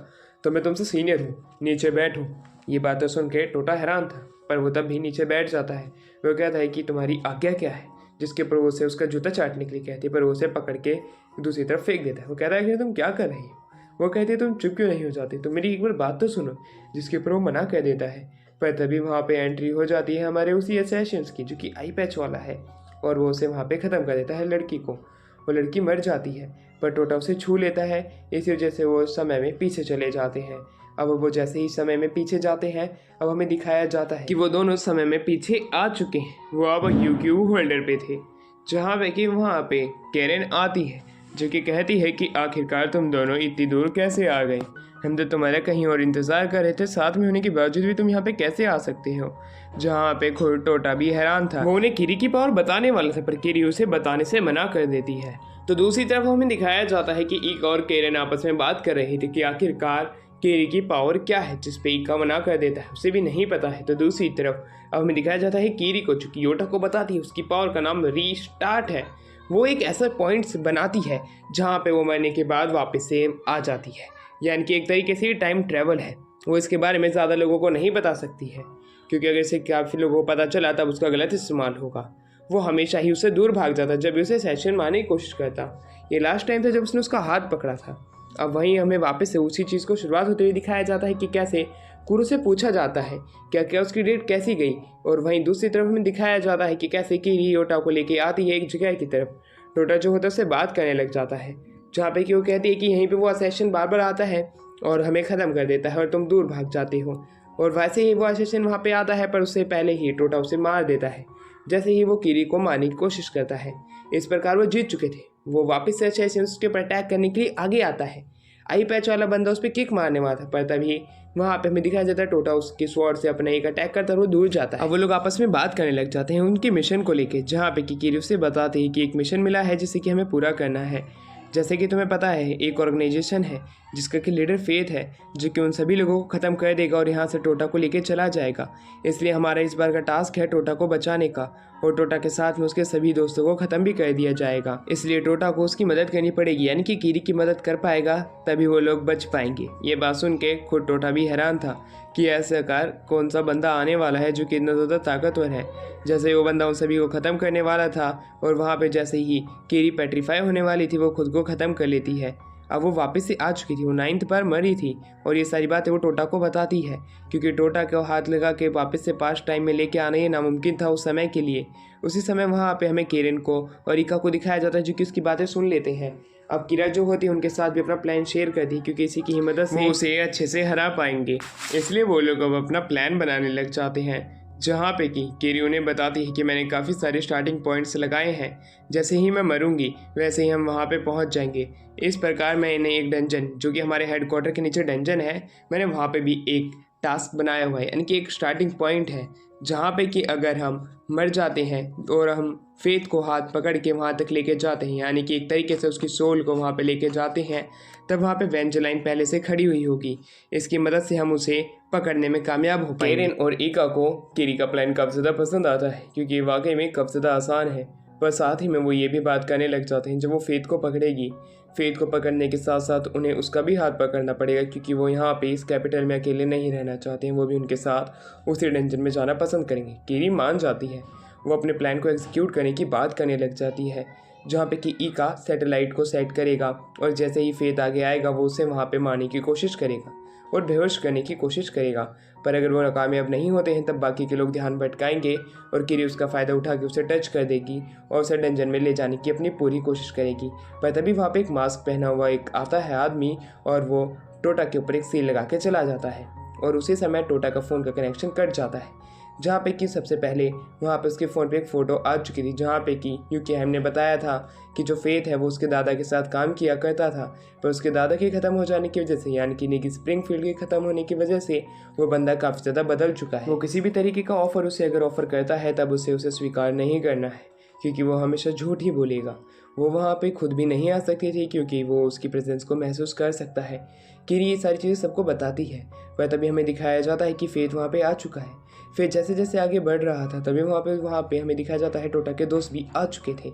तो मैं तुमसे सीनियर हूँ, नीचे बैठो। ये बातें सुन के टोटा हैरान था पर वो तब भी नीचे बैठ जाता है। वो कहता है कि तुम्हारी आज्ञा क्या है, जिसके ऊपर वो उसे उसका जूता चाटने के लिए कहती है पर वो उसे पकड़ के दूसरी तरफ फेंक देता है। वो कहता है कि तुम क्या कर रही हो। वो कहती है तुम चुप क्यों नहीं हो जाती, तो मेरी एक बार बात तो सुनो, जिसके ऊपर वो मना कर देता है। पर तभी वहाँ पे एंट्री हो जाती है हमारे उसी असैसिन्स की जो कि आई पैच वाला है, और वो उसे वहाँ पे ख़त्म कर देता है लड़की को। वो लड़की मर जाती है पर टोटा उसे छू लेता है, इसी वजह से वो समय में पीछे चले जाते हैं। अब वो जैसे ही समय में पीछे जाते हैं, अब हमें दिखाया जाता है कि वो दोनों समय में पीछे आ चुके हैं। वो अब यूक्यू होल्डर पे थे, जहाँ पे कि वहाँ पे केरन आती है, जो कि कहती है कि आखिरकार तुम दोनों इतनी दूर कैसे आ गए। हम तो तुम्हारा कहीं और इंतज़ार कर रहे थे, साथ में होने के बावजूद भी तुम यहाँ पे कैसे आ सकते हो। जहाँ पे खुद टोटा भी हैरान था। वो उन्हें किरी की पावर बताने वाला था, पर किरी उसे बताने से मना कर देती है। तो दूसरी तरफ हमें दिखाया जाता है कि ईका और केरन आपस में बात कर रही थी कि आखिरकार किरी की पावर क्या है, जिस पे ईका मना कर देता है, उसे भी नहीं पता है। तो दूसरी तरफ अब हमें दिखाया जाता है किरी को, जो कि योटा को बताती है उसकी पावर का नाम रीस्टार्ट है। वो एक ऐसा पॉइंट बनाती है जहाँ पे वो मरने के बाद वापस से आ जाती है, यानी कि एक तरीके से टाइम ट्रैवल है। वो इसके बारे में ज़्यादा लोगों को नहीं बता सकती है, क्योंकि अगर इसे काफ़ी लोगों को पता चला तब उसका गलत इस्तेमाल होगा। वो हमेशा ही उससे दूर भाग जाता जब भी उसे सेशन मारने की कोशिश करता। ये लास्ट टाइम था जब उसने उसका हाथ पकड़ा था। अब वहीं हमें वापस से उसी चीज़ को शुरुआत होते हुए दिखाया जाता है कि कैसे कुरु से पूछा जाता है क्या क्या उसकी डेट कैसी गई, और वहीं दूसरी तरफ हमें दिखाया जाता है कि कैसे किरी योटा को लेके आती है एक जगह की तरफ। टोटा जो होता है उससे बात करने लग जाता है, जहाँ पे कि वो कहती है कि यहीं पे वो असेशन बार बार आता है और हमें ख़त्म कर देता है और तुम दूर भाग जाते हो। और वैसे ही वो असेशन वहाँ पे आता है, पर उससे पहले ही टोटा उसे मार देता है जैसे ही वो किरी को मारने की कोशिश करता है। इस प्रकार वो जीत चुके थे। वो वापस से असेशन उसके ऊपर अटैक करने के लिए आगे आता है। आई पैच वाला बंदा उस पर किक मारने वाला था, पर तभी वहाँ पे हमें दिखाया जाता है टोटा उसके स्वॉर्ड से अपना एक अटैक करता है और वो दूर जाता है। अब वो लोग आपस में बात करने लग जाते हैं उनके मिशन को लेके, जहाँ पे कि किरी उसे बताते हैं कि एक मिशन मिला है जिसे कि हमें पूरा करना है। जैसे कि तुम्हें पता है एक ऑर्गेनाइजेशन है जिसका कि लीडर फेथ है, जो कि उन सभी लोगों को ख़त्म कर देगा और यहाँ से टोटा को लेके चला जाएगा। इसलिए हमारा इस बार का टास्क है टोटा को बचाने का, और टोटा के साथ में उसके सभी दोस्तों को ख़त्म भी कर दिया जाएगा। इसलिए टोटा को उसकी मदद करनी पड़ेगी, यानी कि किरी की मदद कर पाएगा तभी वो लोग बच पाएंगे। ये बात सुन के खुद टोटा भी हैरान था कि ऐसा कार कौन सा बंदा आने वाला है जो कि इतना ज़्यादा ताकतवर है। जैसे वो बंदा उन सभी को ख़त्म करने वाला था और वहाँ पे जैसे ही किरी पेट्रीफाई होने वाली थी, वो खुद को ख़त्म कर लेती है। अब वो वापस से आ चुकी थी, वो 9th बार मरी थी, और ये सारी बातें वो टोटा को बताती है, क्योंकि टोटा को हाथ लगा के वापस से पास्ट टाइम में लेके आना ये नामुमकिन था उस समय के लिए। उसी समय वहाँ पे हमें केरन को और ईका को दिखाया जाता है, जो कि उसकी बातें सुन लेते हैं। अब किरा जो होती है उनके साथ भी अपना प्लान शेयर करती है, क्योंकि इसी की ही मदद से वो उसे अच्छे से हरा पाएंगे। इसलिए वो लोग अब अपना प्लान बनाने लग जाते हैं, जहाँ पे कि केरी उन्हें बताती है कि मैंने काफ़ी सारे स्टार्टिंग पॉइंट्स लगाए हैं, जैसे ही मैं मरूंगी वैसे ही हम वहाँ पे पहुँच जाएंगे। इस प्रकार मैंने एक डंजन, जो कि हमारे हेडक्वार्टर के नीचे डंजन है, मैंने वहाँ पे भी एक टास्क बनाया हुआ है, यानी कि एक स्टार्टिंग पॉइंट है जहाँ पे कि अगर हम मर जाते हैं और हम फेथ को हाथ पकड़ के वहाँ तक लेके जाते हैं, यानी कि एक तरीके से उसकी सोल को वहाँ पे लेके जाते हैं, तब वहाँ पे वेंजेलाइन पहले से खड़ी हुई होगी। इसकी मदद से हम उसे पकड़ने में कामयाब हो पाएंगे। केरन और ईका को किरी का प्लान काफ़ी ज़्यादा पसंद आता है, क्योंकि वाकई में काफ़ी ज़्यादा आसान है। पर साथ ही में वो ये भी बात करने लग जाते हैं, जब वो फेथ को पकड़ेगी, फेथ को पकड़ने के साथ साथ उन्हें उसका भी हाथ पकड़ना पड़ेगा, क्योंकि वो यहाँ पे इस कैपिटल में अकेले नहीं रहना चाहते हैं, वो भी उनके साथ उसी डंजन में जाना पसंद करेंगे। किरी मान जाती है, वो अपने प्लान को एग्जीक्यूट करने की बात करने लग जाती है, जहाँ पे कि ईका सैटेलाइट को सेट करेगा और जैसे ही फेथ आगे आएगा वो उसे वहाँ पे मारने की कोशिश करेगा और बेहोश करने की कोशिश करेगा। पर अगर वो कामयाब नहीं होते हैं तब बाकी के लोग ध्यान भटकाएंगे और किरी उसका फ़ायदा उठा के उसे टच कर देगी और उसे डंजन में ले जाने की अपनी पूरी कोशिश करेगी। पर तभी वहाँ पे एक मास्क पहना हुआ एक आता है आदमी, और वो टोटा के ऊपर एक सील लगा के चला जाता है, और उसी समय टोटा का फ़ोन का कनेक्शन कट जाता है, जहाँ पे कि सबसे पहले वहाँ पे उसके फ़ोन पे एक फ़ोटो आ चुकी थी, जहाँ पे कि क्योंकि हमने बताया था कि जो फेथ है वो उसके दादा के साथ काम किया करता था, पर उसके दादा के ख़त्म हो जाने की वजह से, यानी कि निकी स्प्रिंगफील्ड के ख़त्म होने की वजह से वो बंदा काफ़ी ज़्यादा बदल चुका है। वो किसी भी तरीके का ऑफ़र उसे अगर ऑफ़र करता है तब उसे स्वीकार नहीं करना है, क्योंकि वो हमेशा झूठ ही बोलेगा। वो वहाँ पे खुद भी नहीं आ सकती थी, क्योंकि वो उसकी प्रेजेंस को महसूस कर सकता है। किरी ये सारी चीज़ें सबको बताती है, पर तभी हमें दिखाया जाता है कि फेथ वहाँ पे आ चुका है। फिर जैसे जैसे आगे बढ़ रहा था तभी वहाँ पे हमें दिखाया जाता है टोटा के दोस्त भी आ चुके थे।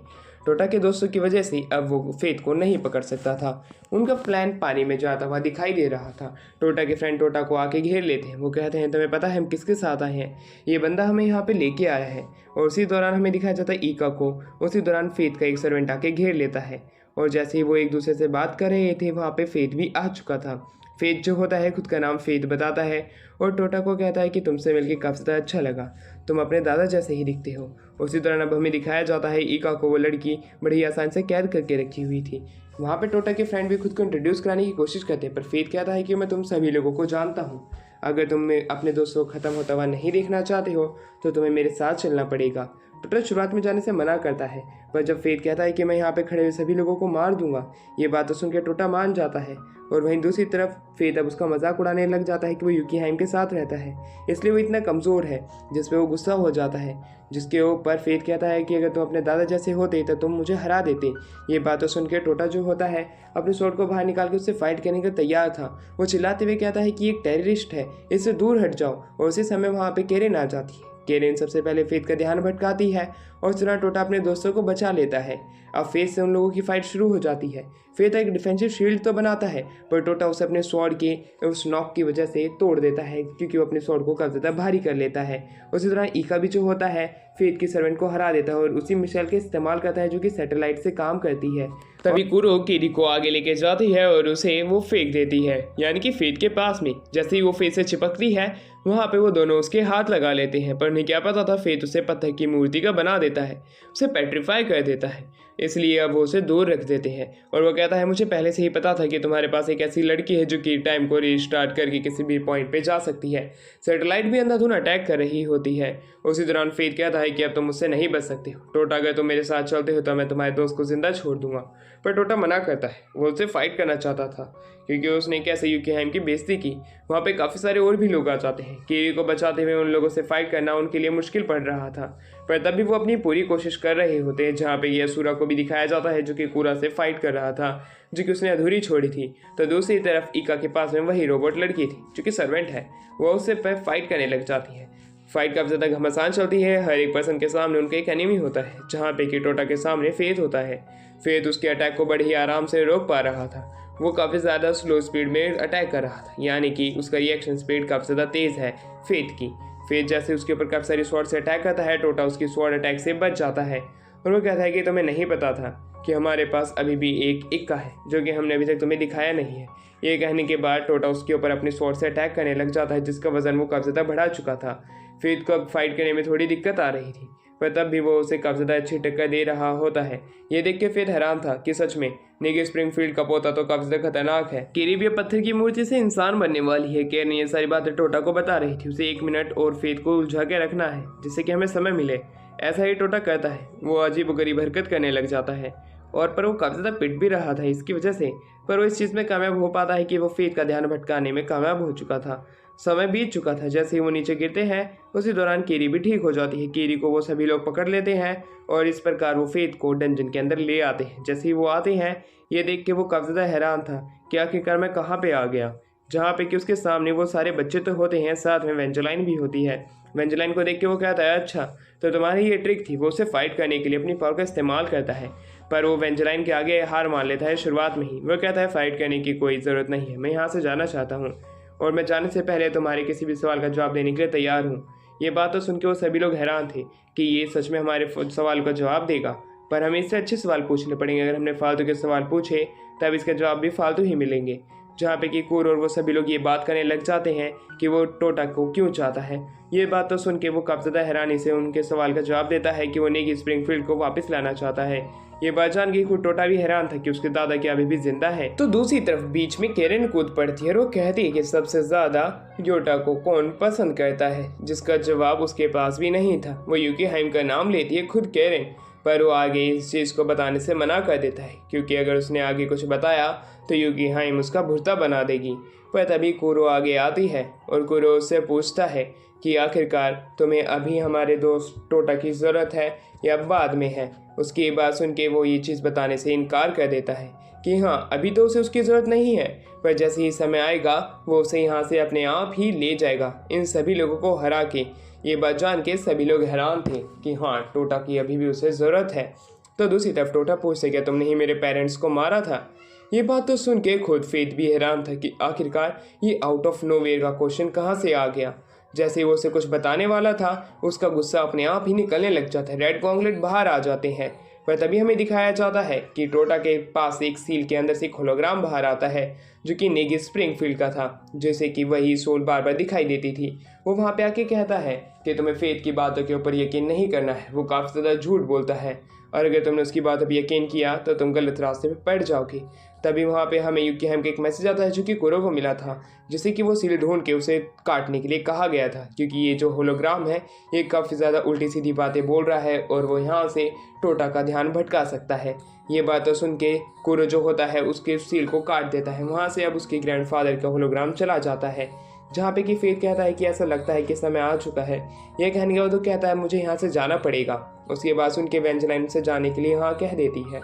टोटा के दोस्तों की वजह से अब वो फेथ को नहीं पकड़ सकता था। उनका प्लान पानी में जाता हुआ दिखाई दे रहा था। टोटा के फ्रेंड टोटा को आके घेर लेते हैं। वो कहते हैं तुम्हें पता है हम किसके साथ आए हैं, ये बंदा हमें यहाँ पे लेके आया है। और उसी दौरान हमें दिखाया जाता है ईका को। उसी दौरान फेथ का एक सर्वेंट आके घेर लेता है, और जैसे ही वो एक दूसरे से बात कर रहे थे वहाँ पे फेथ भी आ चुका था। फेथ जो होता है खुद का नाम फेथ बताता है और टोटा को कहता है कि तुमसे मिलकर काफ़ी ज़्यादा अच्छा लगा, तुम अपने दादा जैसे ही दिखते हो। उसी दौरान अब हमें दिखाया जाता है ईका को वो लड़की बड़ी आसानी से कैद करके रखी हुई थी। वहाँ पे टोटा के फ्रेंड भी खुद को इंट्रोड्यूस कराने की कोशिश करते हैं, पर फेथ कहता है कि मैं तुम सभी लोगों को जानता हूँ, अगर तुम अपने दोस्तों को ख़त्म होता हुआ नहीं देखना चाहते हो तो तुम्हें मेरे साथ चलना पड़ेगा। टोटा शुरुआत में जाने से मना करता है, पर जब फेथ कहता है कि मैं यहाँ पे खड़े हुए सभी लोगों को मार दूंगा, ये बात तो सुन के टोटा मान जाता है। और वहीं दूसरी तरफ फेथ अब उसका मजाक उड़ाने लग जाता है कि वो यूकीहाइम के साथ रहता है, इसलिए वो इतना कमज़ोर है, जिस पे वो गुस्सा हो जाता है। जिसके ऊपर फेथ कहता है कि अगर तुम अपने दादा जैसे होते तो तुम मुझे हरा देते। ये बात तो सुन के टोटा जो होता है अपने स्वॉर्ड को बाहर निकाल के उससे फाइट करने का तैयार था। वो चिल्लाते हुए कहता है कि एक टेररिस्ट है, इससे दूर हट जाओ। और उसी समय वहाँ पे केरेन आ जाती है। केरेन सबसे पहले फेथ का ध्यान भटकाती है और उस तरह टोटा अपने दोस्तों को बचा लेता है। अब फेथ से उन लोगों की फाइट शुरू हो जाती है। फेथ एक डिफेंसिव शील्ड तो बनाता है, पर टोटा उसे अपने स्वॉर्ड के उस नॉक की वजह से तोड़ देता है, क्योंकि वो अपने स्वॉर्ड को काफ़ी ज़्यादा भारी कर लेता है। उसी तरह ईका भी जो होता है फेथ की सर्वेंट को हरा देता है और उसी मिसाइल का इस्तेमाल करता है जो कि सैटेलाइट से काम करती है। तभी कुरो किरी को आगे लेके जाती है और उसे वो फेंक देती है, यानी कि फेथ के पास में। जैसे ही वो फेथ से चिपकती है वहाँ पे वो दोनों उसके हाथ लगा लेते हैं, पर नहीं क्या पता था फेथ उसे पत्थर की मूर्ति का बना देता है, उसे पेट्रीफाई कर देता है। इसलिए अब वो उसे दूर रख देते हैं और वो कहता है मुझे पहले से ही पता था कि तुम्हारे पास एक ऐसी लड़की है जो कि टाइम को रीस्टार्ट करके किसी भी पॉइंट पे जा सकती है। सैटेलाइट भी अंधाधुन अटैक कर रही होती है। उसी दौरान फेथ कहता है कि अब तुम मुझसे नहीं बच सकते हो टोटा, अगर तुम मेरे साथ चलते हो तो मैं तुम्हारे दोस्त को जिंदा छोड़ दूंगा। पर टोटा मना करता है, वो उससे फाइट करना चाहता था क्योंकि उसने कैसे यूकीहाइम की बेइज्जती की। वहाँ पे काफ़ी सारे और भी लोग आ जाते हैं। किरी को बचाते हुए उन लोगों से फाइट करना उनके लिए मुश्किल पड़ रहा था, पर तब भी वो अपनी पूरी कोशिश कर रहे होते हैं। जहाँ पे यसुरा को भी दिखाया जाता है जो कि कुरा से फाइट कर रहा था, जो कि उसने अधूरी छोड़ी थी। तो दूसरी तरफ ईका के पास में वही रोबोट लड़की थी जो कि सर्वेंट है, वो उससे फाइट करने लग जाती है। फाइट काफ़ी ज़्यादा घमासान चलती है। हर एक पर्सन के सामने उनका एक एनिमी होता है, जहाँ पे कि टोटा के सामने फेथ होता है। फेथ उसके अटैक को बड़े ही आराम से रोक पा रहा था। वो काफ़ी ज़्यादा स्लो स्पीड में अटैक कर रहा था, यानी कि उसका रिएक्शन स्पीड काफ़ी ज़्यादा तेज़ है फेथ की। फेथ जैसे उसके ऊपर काफ़ी सारी स्वॉर्ड से अटैक करता है, टोटा उसकी स्वॉर्ड अटैक से बच जाता है और वो कहता है कि तुम्हें नहीं पता था कि हमारे पास अभी भी एक इक्का है जो कि हमने अभी तक तुम्हें दिखाया नहीं है। ये कहने के बाद टोटा उसके ऊपर अपनी स्वॉर्ड से अटैक करने लग जाता है, जिसका वजन वो काफ़ी ज़्यादा बढ़ा चुका था। फेथ को अब फाइट करने में थोड़ी दिक्कत आ रही थी, पर तब भी वो उसे काफ़ी ज़्यादा अच्छी टक्कर दे रहा होता है। ये देख के फेथ हैरान था कि सच में निकी स्प्रिंगफील्ड का पोता तो काफ़ी ज़्यादा खतरनाक है। किरी भी पत्थर की मूर्ति से इंसान बनने वाली है। केरन ये सारी बातें टोटा को बता रही थी। उसे 1 मिनट और फेथ को उलझा के रखना है जिससे कि हमें समय मिले। ऐसा ही टोटा कहता है। वो अजीबोगरीब हरकत करने लग जाता है और पर वो काफ़ी ज़्यादा पिट भी रहा था इसकी वजह से, पर वो इस चीज़ में कामयाब हो पाता है कि वो फेथ का ध्यान भटकाने में कामयाब हो चुका था। समय बीत चुका था। जैसे ही वो नीचे गिरते हैं उसी दौरान कीरी भी ठीक हो जाती है। कीरी को वो सभी लोग पकड़ लेते हैं और इस प्रकार वो फेथ को डंजन के अंदर ले आते हैं। जैसे ही वो आते हैं ये देख के वो काफ़ी ज़्यादा हैरान था कि आखिरकार मैं कहाँ पे आ गया, जहाँ पे कि उसके सामने वो सारे बच्चे तो होते हैं, साथ में वेंजलाइन भी होती है। वेंजलाइन को देख के वो कहता है अच्छा तो तुम्हारी ये ट्रिक थी। वो उसे फाइट करने के लिए अपनी पावर का इस्तेमाल करता है, पर वो वेंजलाइन के आगे हार मान लेता है शुरुआत में ही। वो कहता है फाइट करने की कोई ज़रूरत नहीं है, मैं यहाँ से जाना चाहता हूँ और मैं जाने से पहले तुम्हारे किसी भी सवाल का जवाब देने के लिए तैयार हूँ। ये बात तो सुन के वो सभी लोग हैरान थे कि ये सच में हमारे सवाल का जवाब देगा, पर हमें इससे अच्छे सवाल पूछने पड़ेंगे। अगर हमने फालतू के सवाल पूछे तब इसके जवाब भी फालतू ही मिलेंगे। जहाँ पे कि कूर और वो सभी लोग ये बात करने लग जाते हैं कि वो टोटा को क्यों चाहता है। ये बात तो सुन के वो काफ़ी ज़्यादा हैरानी से उनके सवाल का जवाब देता है कि वो नेगी स्प्रिंगफील्ड को वापस लाना चाहता है। ये बात जान के खुद टोटा भी हैरान था कि उसके दादा क्या अभी भी जिंदा है। तो दूसरी तरफ बीच में केरन कूद पड़ती है और वो कहती है कि सबसे ज़्यादा योटा को कौन पसंद करता है, जिसका जवाब उसके पास भी नहीं था। वो यूकीहाइम का नाम लेती है खुद केरन, पर वो आगे इस चीज़ को बताने से मना कर देता है क्योंकि अगर उसने आगे कुछ बताया तो यूकीहाइम उसका भुर्ता बना देगी। पर तभी कुरो आगे आती है और कुरो उससे पूछता है कि आखिरकार तुम्हें अभी हमारे दोस्त टोटा की ज़रूरत है या बाद में है। उसकी बात सुन के वो ये चीज़ बताने से इनकार कर देता है कि हाँ अभी तो उसे उसकी ज़रूरत नहीं है, पर जैसे ही समय आएगा वो उसे यहाँ से अपने आप ही ले जाएगा इन सभी लोगों को हरा के। ये बात जान के सभी लोग हैरान थे कि हाँ टोटा की अभी भी उसे ज़रूरत है। तो दूसरी तरफ टोटा पूछते क्या तुमने ही मेरे पेरेंट्स को मारा था। ये बात तो सुन के खुद फेथ भी हैरान था कि आखिरकार ये आउट ऑफ नोवेयर का क्वेश्चन कहाँ से आ गया। जैसे ही वो उसे कुछ बताने वाला था उसका गुस्सा अपने आप ही निकलने लग जाता है। रेड गॉन्गलेट बाहर आ जाते हैं, पर तभी हमें दिखाया जाता है कि टोटा के पास एक सील के अंदर से एक होलोग्राम बाहर आता है जो कि नेगी स्प्रिंगफील्ड का था, जैसे कि वही सोल बार बार दिखाई देती थी। वो वहाँ पे आके कहता है कि तुम्हें फेथ की बातों के ऊपर यकीन नहीं करना है, वो काफ़ी ज़्यादा झूठ बोलता है और अगर तुमने उसकी बातों पर यकीन किया तो तुम गलत रास्ते पे पड़ जाओगे। तभी वहाँ पे हमें यूकीहाइम का एक मैसेज आता है जो कि कुरो को मिला था, जिससे कि वो सील ढूंढ के उसे काटने के लिए कहा गया था, क्योंकि ये जो होलोग्राम है ये काफ़ी ज़्यादा उल्टी सीधी बातें बोल रहा है और वो यहाँ से टोटा का ध्यान भटका सकता है। ये बातें सुन के कुरो जो होता है उसके सील को काट देता है। वहाँ से अब उसके ग्रैंडफादर का होलोग्राम चला जाता है, जहाँ पे कि फेथ कहता है कि ऐसा लगता है कि समय आ चुका है। यह कहने के बाद वो कहता है मुझे यहाँ से जाना पड़ेगा। उसके बाद सुन के वेंजलाइन से जाने के लिए यहाँ कह देती है।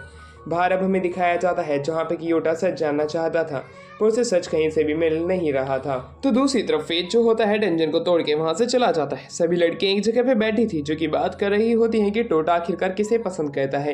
बाहर अब हमें दिखाया जाता है जहाँ पे कि योटा सच जानना चाहता था पर उसे सच कहीं से भी मिल नहीं रहा था। तो दूसरी तरफ फेथ जो होता है डंजन को तोड़ के वहाँ से चला जाता है। सभी लड़कियाँ एक जगह पे बैठी थी जो कि बात कर रही होती हैं कि टोटा आखिरकार किसे पसंद करता है,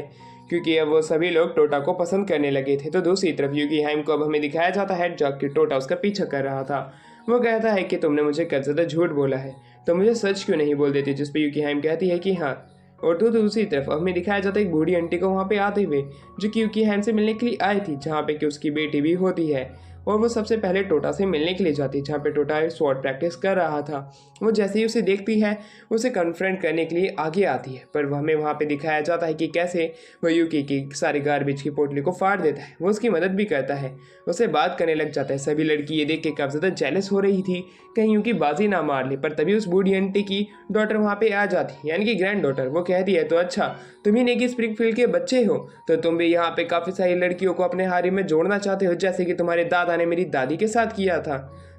क्योंकि अब वो सभी लोग टोटा को पसंद करने लगे थे। तो दूसरी तरफ यूकीहाइम को अब हमें दिखाया जाता है जबकि टोटा उसका पीछा कर रहा था। वो कहता है कि तुमने मुझे कब ज़्यादा झूठ बोला है, तो मुझे सच क्यों नहीं बोल देती, जिस पे यूकीहाइम कहती है कि हाँ। और तो दूसरी तरफ हमें दिखाया जाता है एक बूढ़ी आंटी को वहाँ पे आते हुए जो कि यूकीहाइम से मिलने के लिए आई थी, जहाँ पे कि उसकी बेटी भी होती है और वो सबसे पहले टोटा से मिलने के लिए जाती है, जहाँ पे टोटा स्वॉर्ड प्रैक्टिस कर रहा था। वो जैसे ही उसे देखती है उसे कन्फ्रंट करने के लिए आगे आती है, पर हमें वहाँ पे दिखाया जाता है कि कैसे वो यूकी की सारी गार्बेज की पोटली को फाड़ देता है। वो उसकी मदद भी करता है, उसे बात करने लग जाता है। सभी लड़की ये देख के काफ़ी ज़्यादा जेलस हो रही थी कहीं यूकी बाजी ना मार ले, पर तभी उस बूढ़ी आंटी की डॉटर वहाँ पे आ जाती, यानी कि ग्रैंड डॉटर। वो कहती है तो अच्छा तुम ही नेगी स्प्रिंगफील्ड के बच्चे हो, तो तुम भी यहाँ पे काफ़ी सारी लड़कियों को अपने हारे में जोड़ना चाहते हो, जैसे कि तुम्हारे दादा ने मेरी दादी के साथ किया था।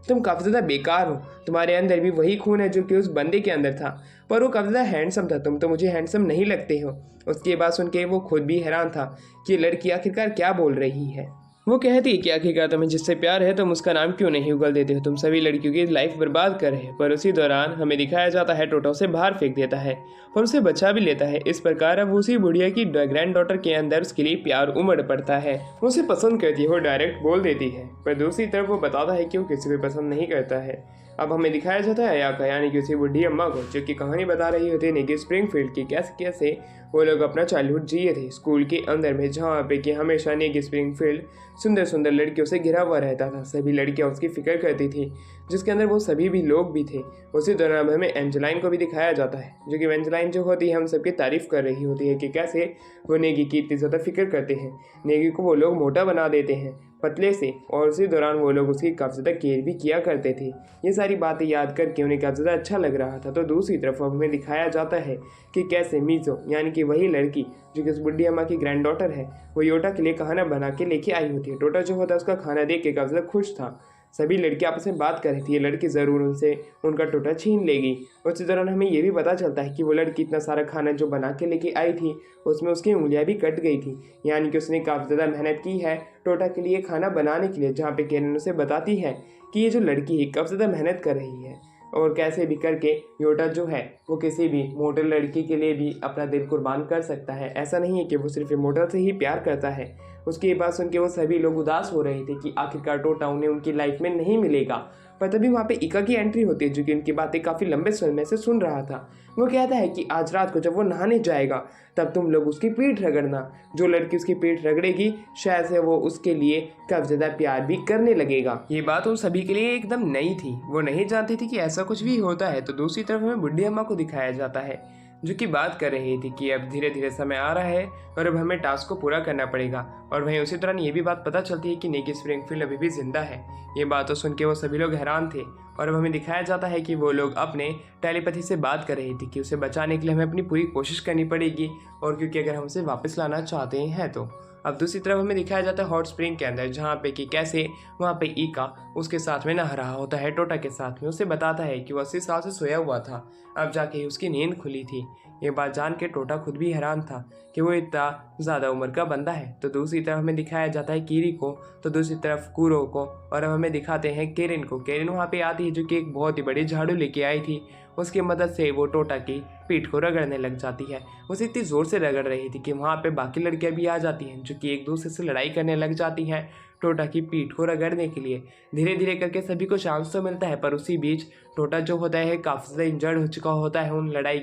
तुम काफ़ी ज़्यादा बेकार हो, तुम्हारे अंदर भी वही खून है जो कि उस बंदे के अंदर था, पर वो काफ़ी ज़्यादा हैंडसम था, तुम तो मुझे हैंडसम नहीं लगते हो। उसके बाद सुन के वो खुद भी हैरान था कि लड़की आखिरकार क्या बोल रही है। वो कहती है कि आखिरकार तुम्हें जिससे प्यार है तुम उसका नाम क्यों नहीं उगल देते हो, तुम सभी लड़कियों की लाइफ बर्बाद कर रहे हो। पर उसी दौरान हमें दिखाया जाता है टोटा उसे बाहर फेंक देता है और उसे बचा भी लेता है। इस प्रकार अब उसी बुढ़िया की ग्रैंड डॉटर के अंदर उसके लिए प्यार उमड़ पड़ता है। वो उसे पसंद करती है, वो डायरेक्ट बोल देती है, पर दूसरी तरफ वो बताता है कि वो किसी को पसंद नहीं करता है। अब हमें दिखाया जाता है याका, यानी कि उसी बुढ़ी अम्मा को, जो कि कहानी बता रही होती है नेगी स्प्रिंगफील्ड की कैसे कैसे वो लोग अपना चाइल्डहुड जिए थे स्कूल के अंदर में, जहाँ पे कि हमेशा नेगी स्प्रिंगफील्ड सुंदर सुंदर लड़कियों से घिरा हुआ रहता था। सभी लड़कियाँ उसकी फिक्र करती थी, जिसके अंदर वो सभी भी लोग भी थे। उसी दौरान हमें एंजेलाइन को भी दिखाया जाता है, जो कि एंजेलाइन जो होती है हम सबकी तारीफ कर रही होती है कि कैसे वो नेगी की इतनी ज़्यादा फिक्र करते हैं। नेगी को वो लोग मोटा बना देते हैं पतले से, और उसी दौरान वो लोग उसकी काफ़ी ज़्यादा केयर भी किया करते थे। ये सारी बातें याद करके उन्हें काफ़ी ज़्यादा अच्छा लग रहा था। तो दूसरी तरफ हमें दिखाया जाता है कि कैसे मीज़ो, यानी कि वही लड़की जो कि उस बुढ़ी अम्मा की ग्रैंड डॉटर है, वो योटा के लिए खाना बना के लेके आई होती है। टोटा जो होता है उसका खाना देख के काफ़ी ज़्यादा खुश था। सभी लड़कियां आपस में बात कर रही थी, ये लड़की ज़रूर उनसे उनका टोटा छीन लेगी। उसी दौरान हमें ये भी पता चलता है कि वो लड़की इतना सारा खाना जो बना के लेके आई थी उसमें उसकी उंगलियां भी कट गई थी, यानी कि उसने काफ़ी ज़्यादा मेहनत की है टोटा के लिए खाना बनाने के लिए। जहाँ पे केरन उसे बताती है कि ये जो लड़की है काफ़ी ज़्यादा मेहनत कर रही है और कैसे भी करके योटा जो है वो किसी भी मोटर लड़की के लिए भी अपना दिल कुर्बान कर सकता है। ऐसा नहीं है कि वो सिर्फ मोटर से ही प्यार करता है। उसकी बात सुन के वो सभी लोग उदास हो रहे थे कि आखिरकार टोटा उन्हें उनकी लाइफ में नहीं मिलेगा। पर तभी वहाँ पे इका की एंट्री होती है, जो कि उनकी बातें काफ़ी लंबे समय से सुन रहा था। वो कहता है कि आज रात को जब वो नहाने जाएगा तब तुम लोग उसकी पीठ रगड़ना। जो लड़की उसकी पीठ रगड़ेगी शायद से वो उसके लिए काफ़ी ज़्यादा प्यार भी करने लगेगा। ये बात उन सभी के लिए एकदम नई थी, वो नहीं जानती थी कि ऐसा कुछ भी होता है। तो दूसरी तरफ हमें बुढ़ी अम्मा को दिखाया जाता है, जो कि बात कर रही थी कि अब धीरे धीरे समय आ रहा है और अब हमें टास्क को पूरा करना पड़ेगा। और वहीं उसी दौरान ये भी बात पता चलती है कि नेगी स्प्रिंगफील्ड अभी भी जिंदा है। ये बातों सुन के वो सभी लोग हैरान थे और अब हमें दिखाया जाता है कि वो लोग अपने टेलीपैथी से बात कर रही थी कि उसे बचाने के लिए हमें अपनी पूरी कोशिश करनी पड़ेगी, और क्योंकि अगर हम उसे वापस लाना चाहते हैं तो। अब दूसरी तरफ हमें दिखाया जाता है हॉट स्प्रिंग के अंदर, जहाँ पे कि कैसे वहाँ पे ईका उसके साथ में नहा रहा होता है टोटा के साथ में। उसे बताता है कि वो 80 साल से सोया हुआ था, अब जाके उसकी नींद खुली थी। ये बात जान के टोटा खुद भी हैरान था कि वो इतना ज़्यादा उम्र का बंदा है। तो दूसरी तरफ हमें दिखाया जाता है कीरी को, तो दूसरी तरफ कुरो को, और अब हमें दिखाते हैं केरिन को। केरिन वहाँ पे आती है जो कि एक बहुत ही बड़ी झाड़ू लेके आई थी। उसकी मदद से वो टोटा की पीठ को रगड़ने लग जाती है। उसे इतनी ज़ोर से रगड़ रही थी कि वहाँ पे बाकी लड़कियाँ भी आ जाती हैं, जो कि एक दूसरे से लड़ाई करने लग जाती हैं टोटा की पीठ को रगड़ने के लिए। धीरे धीरे करके सभी को चांस तो मिलता है, पर उसी बीच टोटा जो होता है काफ़ी ज़्यादा इंजर्ड हो चुका होता है उन लड़ाई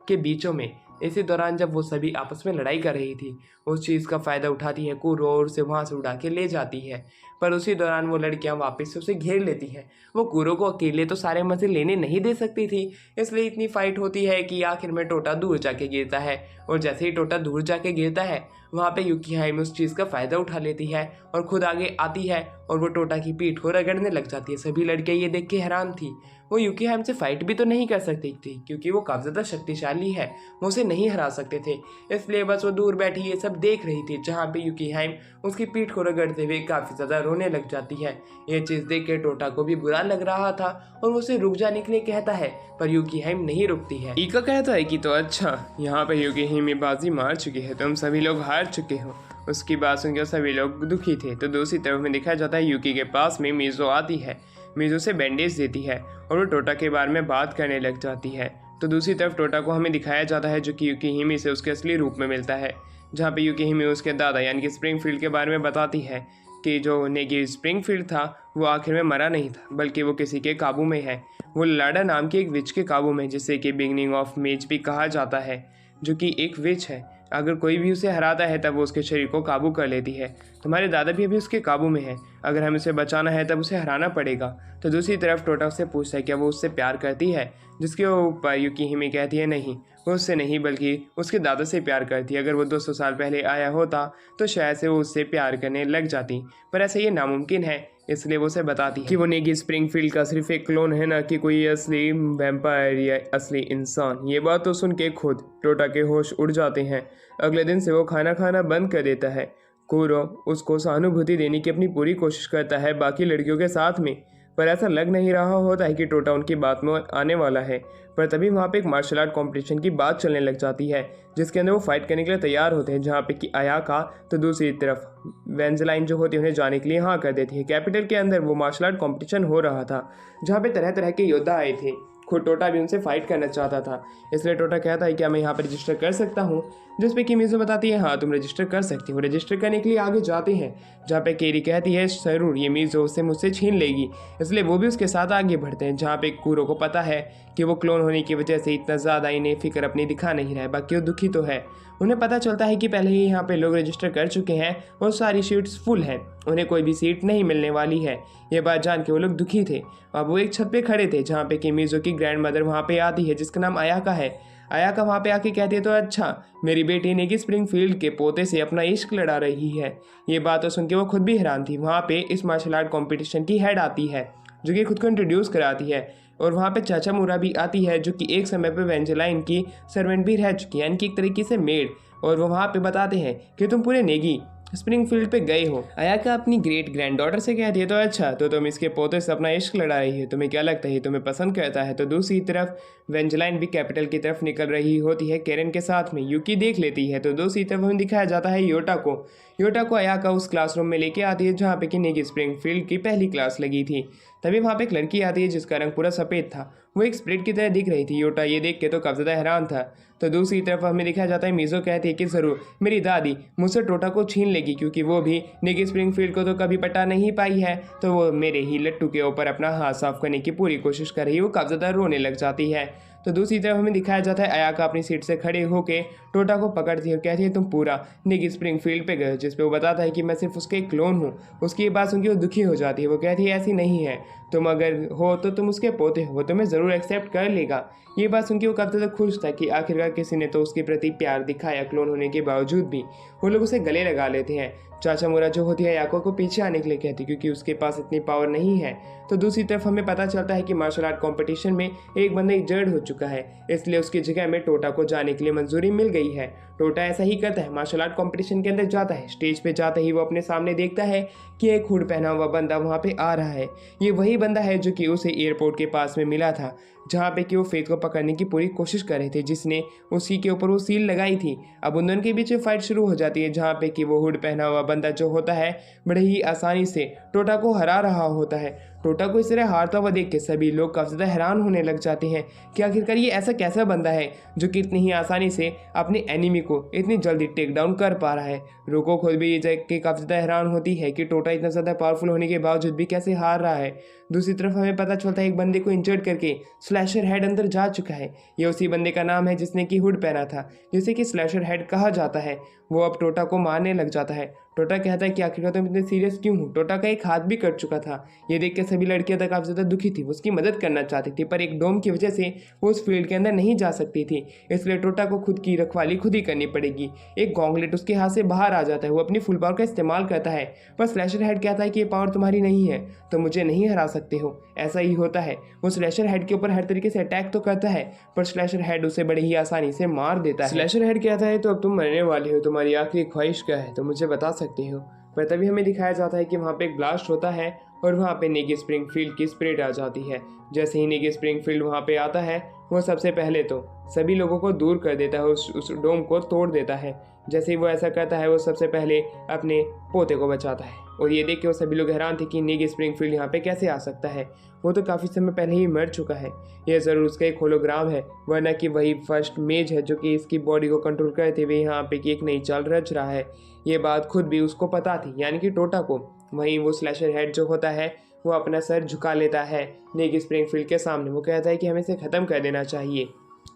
के बीचों में, इसी दौरान जब वो सभी आपस में लड़ाई कर रही थी, उस चीज़ का फ़ायदा उठाती है कुरो और उसे वहाँ से उड़ा के ले जाती है। पर उसी दौरान वो लड़कियाँ वापस से उसे घेर लेती हैं। वो कुरो को अकेले तो सारे मज़े लेने नहीं दे सकती थी, इसलिए इतनी फाइट होती है कि आखिर में टोटा दूर जाके गिरता है। और जैसे ही टोटा दूर जाके गिरता है, वहाँ पे यूकिहाइमे उस चीज़ का फ़ायदा उठा लेती है और खुद आगे आती है और वो टोटा की पीठ को रगड़ने लग जाती है। सभी लड़कियाँ ये देख के हैरान थी। वो यूकिहाइमे से फाइट भी तो नहीं कर सकती थी क्योंकि वो काफ़ी ज़्यादा शक्तिशाली है, वो उसे नहीं हरा सकते थे। इसलिए बस वो दूर बैठी ये सब देख रही थी, जहाँ पे यूकिहाइमे उसकी पीठ को रगड़ते हुए काफ़ी ज़्यादा रोने लग जाती है। ये चीज़ देख के टोटा को भी बुरा लग रहा था और उसे रुक जाने के लिए कहता है, पर यूकिहाइमे नहीं रुकती है। ईका कहता है कि तो अच्छा, यहाँ पे यूकिहाइमे बाजी मार चुकी है, तुम सभी लोग हार चुके हो। उसकी बात सुनकर सभी लोग दुखी थे। तो दूसरी तरफ में दिखाया जाता है यूकी के पास में मीज़ो आती है, मीज़ो से बैंडेज देती है और वो टोटा के बारे में बात करने लग जाती है। तो दूसरी तरफ टोटा को हमें दिखाया जाता है जो कि यूकिहाइमे से उसके असली रूप में मिलता है, जहाँ पे यूकिहाइमे उसके दादा यानी कि स्प्रिंगफील्ड के बारे में बताती है कि जो नेगी स्प्रिंगफील्ड था वो आखिर में मरा नहीं था, बल्कि वो किसी के काबू में है। वो लाडा नाम की एक विच के काबू में, जिसे कि बिगनिंग ऑफ मेज भी कहा जाता है, जो कि एक विच है। अगर कोई भी उसे हराता है तब वो उसके शरीर को काबू कर लेती है। तुम्हारे दादा भी अभी उसके काबू में है, अगर हमें उसे बचाना है तब उसे हराना पड़ेगा। तो दूसरी तरफ टोटा उससे पूछता है क्या वो उससे प्यार करती है, जिसके ऊपर यूकिहाइमे कहती है नहीं, वो उससे नहीं बल्कि उसके दादा से प्यार करती है। अगर वो 200 साल पहले आया होता तो शायद से वो उससे प्यार करने लग जाती, पर ऐसा ये नामुमकिन है। इसलिए वो उसे बताती है कि वो नेगी स्प्रिंगफील्ड का सिर्फ एक क्लोन है, ना कि कोई असली वैम्पायर या असली इंसान। ये बात तो सुन के खुद टोटा के होश उड़ जाते हैं। अगले दिन से वो खाना खाना बंद कर देता है। कुरो उसको सहानुभूति देने की अपनी पूरी कोशिश करता है बाकी लड़कियों के साथ में, पर ऐसा लग नहीं रहा होता है कि टोटा उनकी बात में आने वाला है। पर तभी वहाँ पे एक मार्शल आर्ट कंपटीशन की बात चलने लग जाती है, जिसके अंदर वो फाइट करने के लिए तैयार होते हैं, जहाँ पे कि अयाका तो दूसरी तरफ वेंजलाइन जो होती है उन्हें जाने के लिए हाँ कर देती है। कैपिटल के अंदर वो मार्शल आर्ट कंपटीशन हो रहा था, जहाँ पे तरह तरह के योद्धा आए थे। खुद टोटा भी उनसे फाइट करना चाहता था, इसलिए टोटा कहता है क्या मैं यहाँ पर रजिस्टर कर सकता हूँ, जिस पे कि मीज़ो बताती है हाँ तुम रजिस्टर कर सकती हो। रजिस्टर करने के लिए आगे जाते हैं, जहाँ पे केरी कहती है जरूर ये मीज़ो उससे मुझसे छीन लेगी, इसलिए वो भी उसके साथ आगे बढ़ते हैं। जहाँ पे कुरो को पता है कि वो क्लोन होने की वजह से इतना ज़्यादा इन्हें फिक्र अपनी दिखा नहीं रहा है, बाकी वो दुखी तो है। उन्हें पता चलता है कि पहले ही यहाँ पे लोग रजिस्टर कर चुके हैं और सारी सीट्स फुल हैं, उन्हें कोई भी सीट नहीं मिलने वाली है। ये बात जान के वो लोग दुखी थे। अब वो एक छत पे खड़े थे, जहाँ पे कि मीज़ो की ग्रैंड मदर वहाँ पे आती है, जिसका नाम अयाका है। अयाका वहाँ पे आके कहती है तो अच्छा, मेरी बेटी नेगी स्प्रिंगफील्ड के पोते से अपना इश्क लड़ा रही है। ये बात तो सुन के वो खुद भी हैरान थी। वहाँ पे इस मार्शल आर्ट कॉम्पिटिशन की हेड आती है, जो कि खुद को इंट्रोड्यूस कराती है, और वहाँ पे चाचा मुरा भी आती है, जो कि एक समय पे वेंजेलाइन की सर्वेंट भी रह चुकी है, यानी कि एक तरीके से मेड। और वो वहाँ पे बताते हैं कि तुम पूरे नेगी स्प्रिंगफील्ड पे गए हो। अयाका अपनी ग्रेट ग्रैंड डॉटर से कहती है तो अच्छा, तो तुम इसके पोते से अपना इश्क लड़ा रही है, तुम्हें क्या लगता है तुम्हें पसंद करता है। तो दूसरी तरफ वेंजेलाइन भी कैपिटल की तरफ निकल रही होती है केरन के साथ में, यूकी देख लेती है। तो दूसरी तरफ हमें दिखाया जाता है योटा को अयाका उस क्लासरूम में लेके आती है, जहाँ पे कि नेगी स्प्रिंगफील्ड की पहली क्लास लगी थी। तभी वहाँ पे एक लड़की आती है जिसका रंग पूरा सफ़ेद था, वो एक स्प्रिट की तरह दिख रही थी। योटा ये देख के तो काफ़ी ज़्यादा हैरान था। तो दूसरी तरफ हमें दिखाया जाता है मीज़ो कहती है कि ज़रूर मेरी दादी मुझसे टोटा को छीन लेगी, क्योंकि वो भी नेगी स्प्रिंगफील्ड को तो कभी पटा नहीं पाई है, तो वो मेरे ही लट्टू के ऊपर अपना हाथ साफ करने की पूरी कोशिश कर रही है। वो काफ़ी ज़्यादा रोने लग जाती है। तो दूसरी तरफ हमें दिखाया जाता है अयाका अपनी सीट से खड़े होकर टोटा को पकड़ती है और कहती है तुम पूरा नेगी स्प्रिंगफील्ड पे गए, जिस पे वो बताता है कि मैं सिर्फ उसके क्लोन हूँ। उसकी ये बात सुनकर वो दुखी हो जाती है। वो कहती है ऐसी नहीं है, तुम अगर हो तो तुम उसके पोते हो, वो तुम्हें ज़रूर एक्सेप्ट कर लेगा। ये बात सुनकर वो काफ़ी ज़्यादा खुश था कि आखिरकार किसी ने तो उसके प्रति प्यार दिखाया। क्लोन होने के बावजूद भी वो लोग उसे गले लगा लेते हैं। चाचा मुरा जो होती है अयाका को पीछे आने के लिए कहती, क्योंकि उसके पास इतनी पावर नहीं है। तो दूसरी तरफ हमें पता चलता है कि मार्शल आर्ट कंपटीशन में एक बंदा इंजर्ड हो चुका है, इसलिए उसकी जगह में टोटा को जाने के लिए मंजूरी मिल गई है। टोटा ऐसा ही करता है, मार्शल आर्ट कंपटीशन के अंदर जाता है। स्टेज पे जाते ही वो अपने सामने देखता है कि एक हुड पहना हुआ बंदा वहाँ पे आ रहा है। ये वही बंदा है जो कि उसे एयरपोर्ट के पास में मिला था, जहाँ पे कि वो फेथ को पकड़ने की पूरी कोशिश कर रहे थे, जिसने उसी के ऊपर वो सील लगाई थी। अब उन दोनों के बीच फाइट शुरू हो जाती है, जहाँ पे कि वो हुड पहना हुआ बंदा जो होता है बड़े ही आसानी से टोटा को हरा रहा होता है। टोटा को इस तरह हारता हुआ देख के सभी लोग काफ़ी ज़्यादा हैरान होने लग जाते हैं कि आखिरकार ये ऐसा कैसा बंदा है जो कि इतनी ही आसानी से अपने एनिमी को इतनी जल्दी टेक डाउन कर पा रहा है। रोको खुद भी ये देख के काफ़ी ज़्यादा हैरान होती है कि टोटा इतना ज़्यादा पावरफुल होने के बावजूद भी कैसे हार रहा है। दूसरी तरफ हमें पता चलता है एक बंदे को इंजर्ड करके स्लैशर हेड अंदर जा चुका है। ये उसी बंदे का नाम है जिसने कि हुड पहना था, जिसे कि स्लैशर हेड कहा जाता है। वो अब टोटा को मारने लग जाता है। टोटा कहता है कि आखिरकार तुम इतने सीरियस क्यों हो। टोटा का एक हाथ भी कट चुका था। ये देख के सभी लड़कियां तक काफी ज्यादा दुखी थी, वो उसकी मदद करना चाहती थी, पर एक डोम की वजह से वो उस फील्ड के अंदर नहीं जा सकती थी। इसलिए टोटा को खुद की रखवाली खुद ही करनी पड़ेगी। एक गॉन्गलेट उसके हाथ से बाहर आ जाता है। वो अपनी फुल पावर का इस्तेमाल करता है, पर स्लैशर हेड कहता है कि ये पावर तुम्हारी नहीं है, तो मुझे नहीं हरा सकते हो। ऐसा ही होता है। वो स्लैशर हेड के ऊपर हर तरीके से अटैक तो करता है, पर स्लैशर हेड उसे बड़े ही आसानी से मार देता है। स्लैशर हेड कहता है तो अब तुम मरने वाले हो, तुम्हारी आखिरी ख्वाहिश क्या है, तो मुझे बता सकते हो। पर तभी हमें दिखाया जाता है कि वहाँ पे एक ब्लास्ट होता है और वहाँ पे नेगी स्प्रिंगफील्ड की स्पिरिट आ जाती है। जैसे ही नेगी स्प्रिंगफील्ड वहाँ पे आता है, वो सबसे पहले तो सभी लोगों को दूर कर देता है, उस डोम को तोड़ देता है। जैसे ही वो ऐसा करता है, वो सबसे पहले अपने पोते को बचाता है। और ये देख के वो सभी लोग हैरान थे कि नेगी स्प्रिंगफील्ड यहाँ पे कैसे आ सकता है। वो तो काफ़ी समय पहले ही मर चुका है। यह ज़रूर उसका एक होलोग्राम है, वरना कि वही फर्स्ट मेज है जो कि इसकी बॉडी को कंट्रोल करते हुए यहाँ पे कि एक नई चाल रच रहा है। ये बात खुद भी उसको पता थी, यानी कि टोटा को। वहीं वो स्लैशर हेड जो होता है, वो अपना सर झुका लेता है नेगी स्प्रिंगफील्ड के सामने। वो कहता है कि हमें इसे ख़त्म कर देना चाहिए।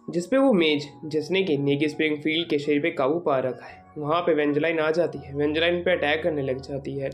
जिसपे वो मेज जिसने कि नेगी स्प्रिंगफील्ड के शरीर पे काबू पा रखा है, वहाँ पे वेंजलाइन आ जाती है। वेंजलाइन पे अटैक करने लग जाती है।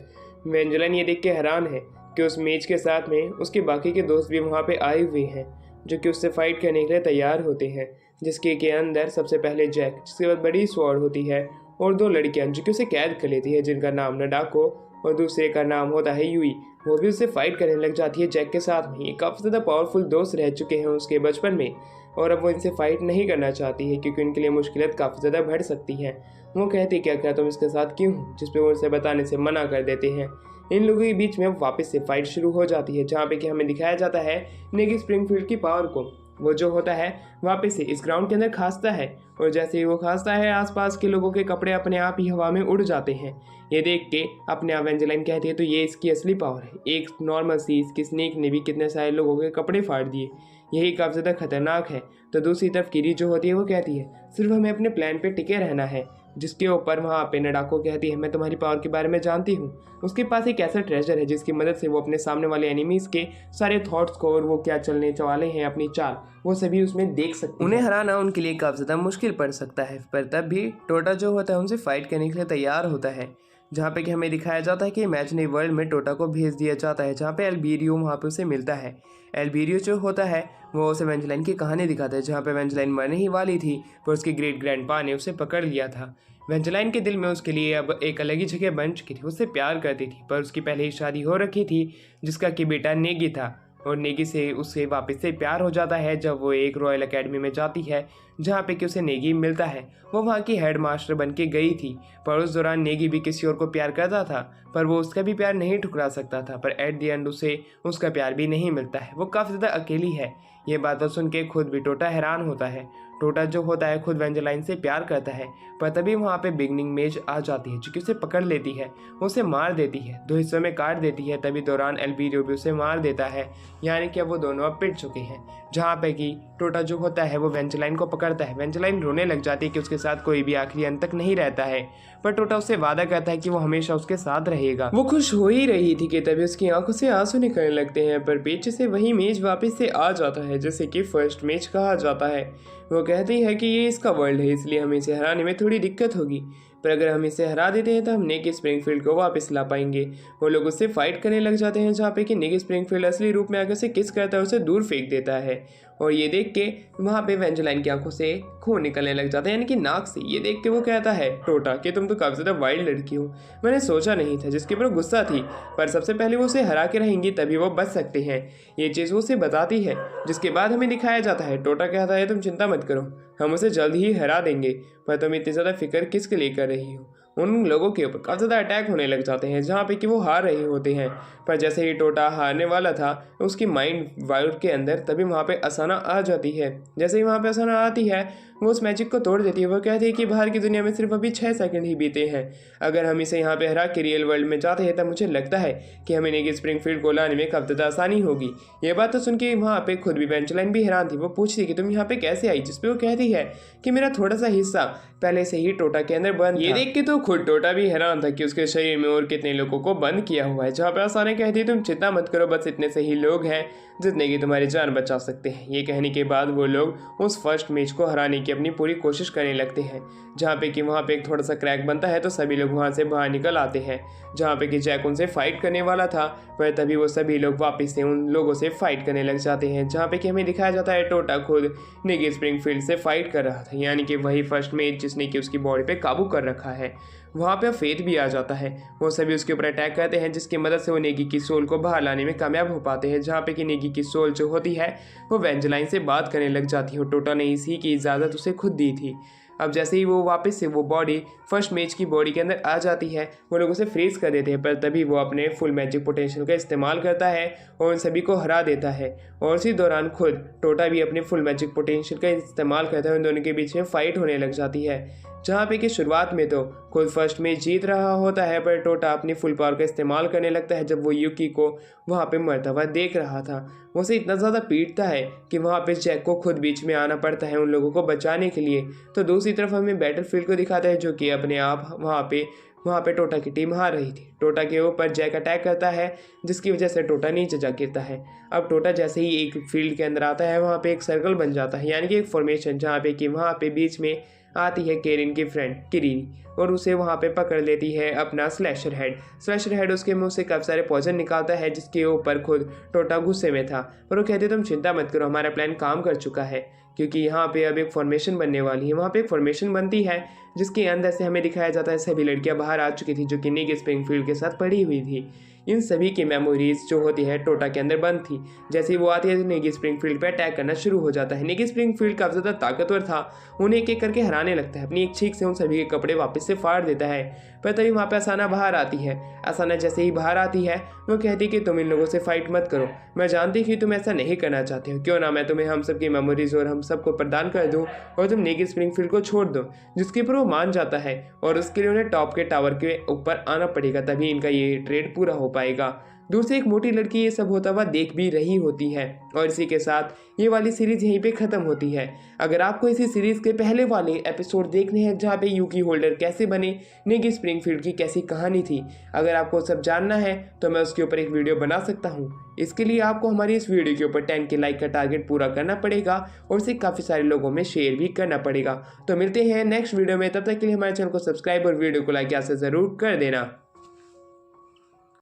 वेंजलाइन ये देख के हैरान है कि उस मेज के साथ में उसके बाकी के दोस्त भी वहाँ पे आए हुए हैं, जो कि उससे फाइट करने के लिए तैयार होते हैं। जिसके के अंदर सबसे पहले जैक, जिसके बाद बड़ी स्वॉर्ड होती है, और दो लड़कियां जो कि उसे कैद कर लेती है, जिनका नाम नडाको और दूसरे का नाम होता है यूई। वो भी उससे फाइट करने लग जाती है जैक के साथ में। ये काफ़ी ज़्यादा पावरफुल दोस्त रह चुके हैं उसके बचपन में, और अब वो इनसे फाइट नहीं करना चाहती है क्योंकि उनके लिए मुश्किलें काफ़ी ज़्यादा बढ़ सकती हैं। वो कहती क्या तुम इसके साथ क्यों हो, जिस पे वो उसे बताने से मना कर देते हैं। इन लोगों के बीच में वापस से फाइट शुरू हो जाती है, जहाँ पे कि हमें दिखाया जाता है नेगी स्प्रिंगफील्ड की पावर को। वो जो होता है वापस से इस ग्राउंड के अंदर खांसता है, और जैसे ही वो खांसता है, आसपास के लोगों के कपड़े अपने आप ही हवा में उड़ जाते हैं। ये देख के अपने आप वेंजलाइन कहती है तो ये इसकी असली पावर है। एक नॉर्मल सी इसकी स्नेक ने भी कितने सारे लोगों के कपड़े फाड़ दिए, यही काफ़ी ज़्यादा खतरनाक है। तो दूसरी तरफ किरी जो होती है, वो कहती है सिर्फ हमें अपने प्लान पे टिके रहना है। जिसके ऊपर वहाँ पे नडाको कहती है मैं तुम्हारी पावर के बारे में जानती हूँ। उसके पास एक ऐसा ट्रेजर है जिसकी मदद से वो अपने सामने वाले एनिमीज के सारे थॉट्स को और वो क्या चलने वाले हैं, अपनी चाल, वो सभी उसमें देख सकते हैं। उन्हें हराना उनके लिए काफ़ी ज़्यादा मुश्किल पड़ सकता है, पर तब भी टोटा जो होता है उनसे फाइट करने के लिए तैयार होता है। जहाँ पे कि हमें दिखाया जाता है कि इमेजिनरी वर्ल्ड में टोटा को भेज दिया जाता है, जहाँ पे एल्बीरियो वहाँ पे उसे मिलता है। एल्बीरियो जो होता है वो उसे वेंजलाइन की कहानी दिखाता है, जहाँ पे वेंजलाइन मरने ही वाली थी, पर उसके ग्रेट ग्रैंडपा ने उसे पकड़ लिया था। वेंजलाइन के दिल में उसके लिए अब एक अलग ही जगह बन चुकी थी। उससे प्यार करती थी, पर उसकी पहले ही शादी हो रखी थी, जिसका कि बेटा नेगी था। और नेगी से उससे वापस से प्यार हो जाता है जब वो एक रॉयल एकेडमी में जाती है, जहाँ पे कि उसे नेगी मिलता है। वो वहाँ की हेड मास्टर बन के गई थी, पर उस दौरान नेगी भी किसी और को प्यार करता था, पर वो उसका भी प्यार नहीं ठुकरा सकता था। पर एट द एंड उसे उसका प्यार भी नहीं मिलता है। वो काफ़ी ज़्यादा अकेली है। ये बातें सुन के खुद भी टोटा हैरान होता है। टोटा जो होता है खुद वेंजलाइन से प्यार करता है, पर तभी वहाँ पे बिगनिंग मेज आ जाती है, जो कि उसे पकड़ लेती है, उसे मार देती है, दो हिस्सों में काट देती है। तभी दौरान एल्बीरियो भी उसे मार देता है, यानी कि अब वो दोनों अब पिट चुके हैं। जहाँ पे कि टोटा जो होता है वो वेंजलाइन को पकड़ता है। वेंजलाइन रोने लग जाती है कि उसके साथ कोई भी आखिरी अंत तक नहीं रहता है, पर टोटा उससे वादा करता है कि वो हमेशा उसके साथ रहेगा। वो खुश हो ही रही थी कि तभी उसकी आंखों से आंसू निकलने लगते हैं, पर पीछे से वही मेज वापस से आ जाता है, जैसे कि फर्स्ट मेज कहा जाता है। वो कहती है कि ये इसका वर्ल्ड है, इसलिए हमें इसे हराने में थोड़ी दिक्कत होगी, पर अगर हम इसे हरा देते हैं तो हम नेगी स्प्रिंगफील्ड को वापस ला पाएंगे। वो लोग उससे फाइट करने लग जाते हैं, जहाँ पे कि नेगी स्प्रिंगफील्ड असली रूप में आकर उसे किस करता है, उसे दूर फेंक देता है। और ये देख के वहाँ पे वेंजलाइन की आंखों से खून निकलने लग जाता है, यानी कि नाक से। ये देख के वो कहता है टोटा कि तुम तो काफ़ी ज़्यादा वाइल्ड लड़की हो, मैंने सोचा नहीं था, जिसके ऊपर गुस्सा थी, पर सबसे पहले वो उसे हरा के रहेंगी तभी वो बच सकते हैं। ये चीज़ वो उसे बताती है, जिसके बाद हमें दिखाया जाता है टोटा कहता है तुम चिंता मत करो, हम उसे जल्द ही हरा देंगे, पर तुम इतनी ज़्यादा फिक्र किसके लिए कर रही हो। उन लोगों के ऊपर काफ़ी ज़्यादा अटैक होने लग जाते हैं, जहाँ पे कि वो हार रहे होते हैं। पर जैसे ही टोटा हारने वाला था, उसकी माइंड वाइल्ड के अंदर तभी वहाँ पे असाना आ जाती है। जैसे ही वहाँ पे असाना आती है, वो उस मैजिक को तोड़ देती है। वो कहती है कि बाहर की दुनिया में सिर्फ अभी 6 सेकंड ही बीते हैं, अगर हम इसे यहाँ पे हरा के रियल वर्ल्ड में जाते हैं तब मुझे लगता है कि हमें नेगी स्प्रिंगफील्ड को लाने में काफ़ी ज़्यादा आसानी होगी। ये बात तो सुन के वहाँ पे खुद भी वेंजलाइन भी हैरान थी। वो पूछती कि तुम यहाँ पे कैसे आई, जिसपे वो कहती है कि मेरा थोड़ा सा हिस्सा पहले से ही टोटा के अंदर बंद। ये देख के तो खुद टोटा भी हैरान था कि उसके शरीर में और कितने लोगों को बंद किया हुआ है, जहाँ पे आसाना कहती तुम चिंता मत करो, बस इतने से ही लोग हैं जितने की तुम्हारी जान बचा सकते हैं। ये कहने के बाद वो लोग उस फर्स्ट मैच को हराने की अपनी पूरी कोशिश करने लगते हैं, जहाँ पे कि वहाँ पे एक थोड़ा सा क्रैक बनता है तो सभी लोग वहाँ से बाहर निकल आते हैं, जहाँ पे कि जैक उनसे फाइट करने वाला था, पर तभी वो सभी लोग वापस से उन लोगों से फाइट करने लग जाते हैं, जहाँ पे कि हमें दिखाया जाता है टोटा खुद निकी स्प्रिंगफील्ड से फाइट कर रहा था, यानी कि वही फर्स्ट मैच जिसने कि उसकी बॉडी पे काबू कर रखा है। वहाँ पे फेथ भी आ जाता है, वो सभी उसके ऊपर अटैक करते हैं, जिसकी मदद से वो नेगी की सोल को बाहर लाने में कामयाब हो पाते हैं, जहाँ पे कि नेगी की सोल जो होती है वो वेंजलाइन से बात करने लग जाती है और टोटा ने इसी की इजाज़त उसे खुद दी थी। अब जैसे ही वो वापस से वो बॉडी फर्स्ट मैच की बॉडी के अंदर आ जाती है, वो लोग उसे फ्रीज कर देते हैं, पर तभी वो अपने फुल मैजिक पोटेंशियल का इस्तेमाल करता है और उन सभी को हरा देता है। और उसी दौरान खुद टोटा भी अपने फुल मैजिक पोटेंशियल का इस्तेमाल करता है, उन दोनों के बीच में फाइट होने लग जाती है, जहाँ पे कि शुरुआत में तो खुद फर्स्ट मैच जीत रहा होता है, पर टोटा अपनी फुल पावर का इस्तेमाल करने लगता है जब वो यूकी को वहाँ पे मरता हुआ देख रहा था। वो उसे इतना ज़्यादा पीटता है कि वहाँ पे जैक को खुद बीच में आना पड़ता है उन लोगों को बचाने के लिए। तो दूसरी तरफ हमें बैटलफील्ड को दिखाता है, जो कि अपने आप वहाँ पे टोटा की टीम हार रही थी। टोटा के ऊपर जैक अटैक करता है, जिसकी वजह से टोटा नीचे जा गिरता है। अब टोटा जैसे ही एक फील्ड के अंदर आता है, वहाँ पे एक सर्कल बन जाता है, यानी कि एक फॉर्मेशन, जहाँ पे कि वहाँ पे बीच में आती है केरिन की फ्रेंड किरीनी और उसे वहाँ पे पकड़ लेती है अपना स्लैशर हेड उसके मुंह से काफ़ी सारे पॉइजन निकालता है, जिसके ऊपर खुद टोटा गुस्से में था, पर वो कहते तुम चिंता मत करो, हमारा प्लान काम कर चुका है, क्योंकि यहाँ पे अब एक फॉर्मेशन बनने वाली है। वहाँ पे एक फॉर्मेशन बनती है जिसके अंदर से हमें दिखाया जाता है सभी लड़कियाँ बाहर आ चुकी थी, जो कि निकी स्प्रिंगफील्ड के साथ पड़ी हुई थी। इन सभी की मेमोरीज जो होती है टोटा के अंदर बंद थी। जैसे ही वो आती है तो निकी स्प्रिंगफील्ड पे अटैक करना शुरू हो जाता है। निकी स्प्रिंगफील्ड काफ़ी ज़्यादा ताकतवर था, उन्हें एक एक करके हराने लगता है, अपनी एक छींक से उन सभी के कपड़े वापस से फाड़ देता है। पर तभी वहाँ पे असाना बाहर आती है। असाना जैसे ही बाहर आती है वो कहती कि तुम इन लोगों से फाइट मत करो, मैं जानती कि तुम ऐसा नहीं करना चाहते हो, क्यों ना मैं तुम्हें हम सबकी मेमोरीज और हम सबको प्रदान कर दूँ और तुम निकी स्प्रिंगफील्ड को छोड़ दो। जिसके ऊपर वो मान जाता है और उसके लिए उन्हें टॉप के टावर के ऊपर आना पड़ेगा, तभी इनका ये ट्रेड पूरा हो पाएगा। दूर से एक मोटी लड़की ये सब होता हुआ देख भी रही होती है और इसी के साथ ये वाली सीरीज यहीं पे ख़त्म होती है। अगर आपको इसी सीरीज़ के पहले वाले एपिसोड देखने हैं जहाँ पे यूकी होल्डर कैसे बने, निकी स्प्रिंगफील्ड की कैसी कहानी थी, अगर आपको सब जानना है तो मैं उसके ऊपर एक वीडियो बना सकता हूँ। इसके लिए आपको हमारी इस वीडियो के ऊपर 10 के लाइक का टारगेट पूरा करना पड़ेगा और इसे काफ़ी सारे लोगों में शेयर भी करना पड़ेगा। तो मिलते हैं नेक्स्ट वीडियो में, तब तक के लिए हमारे चैनल को सब्सक्राइब और वीडियो को लाइक से ज़रूर कर देना।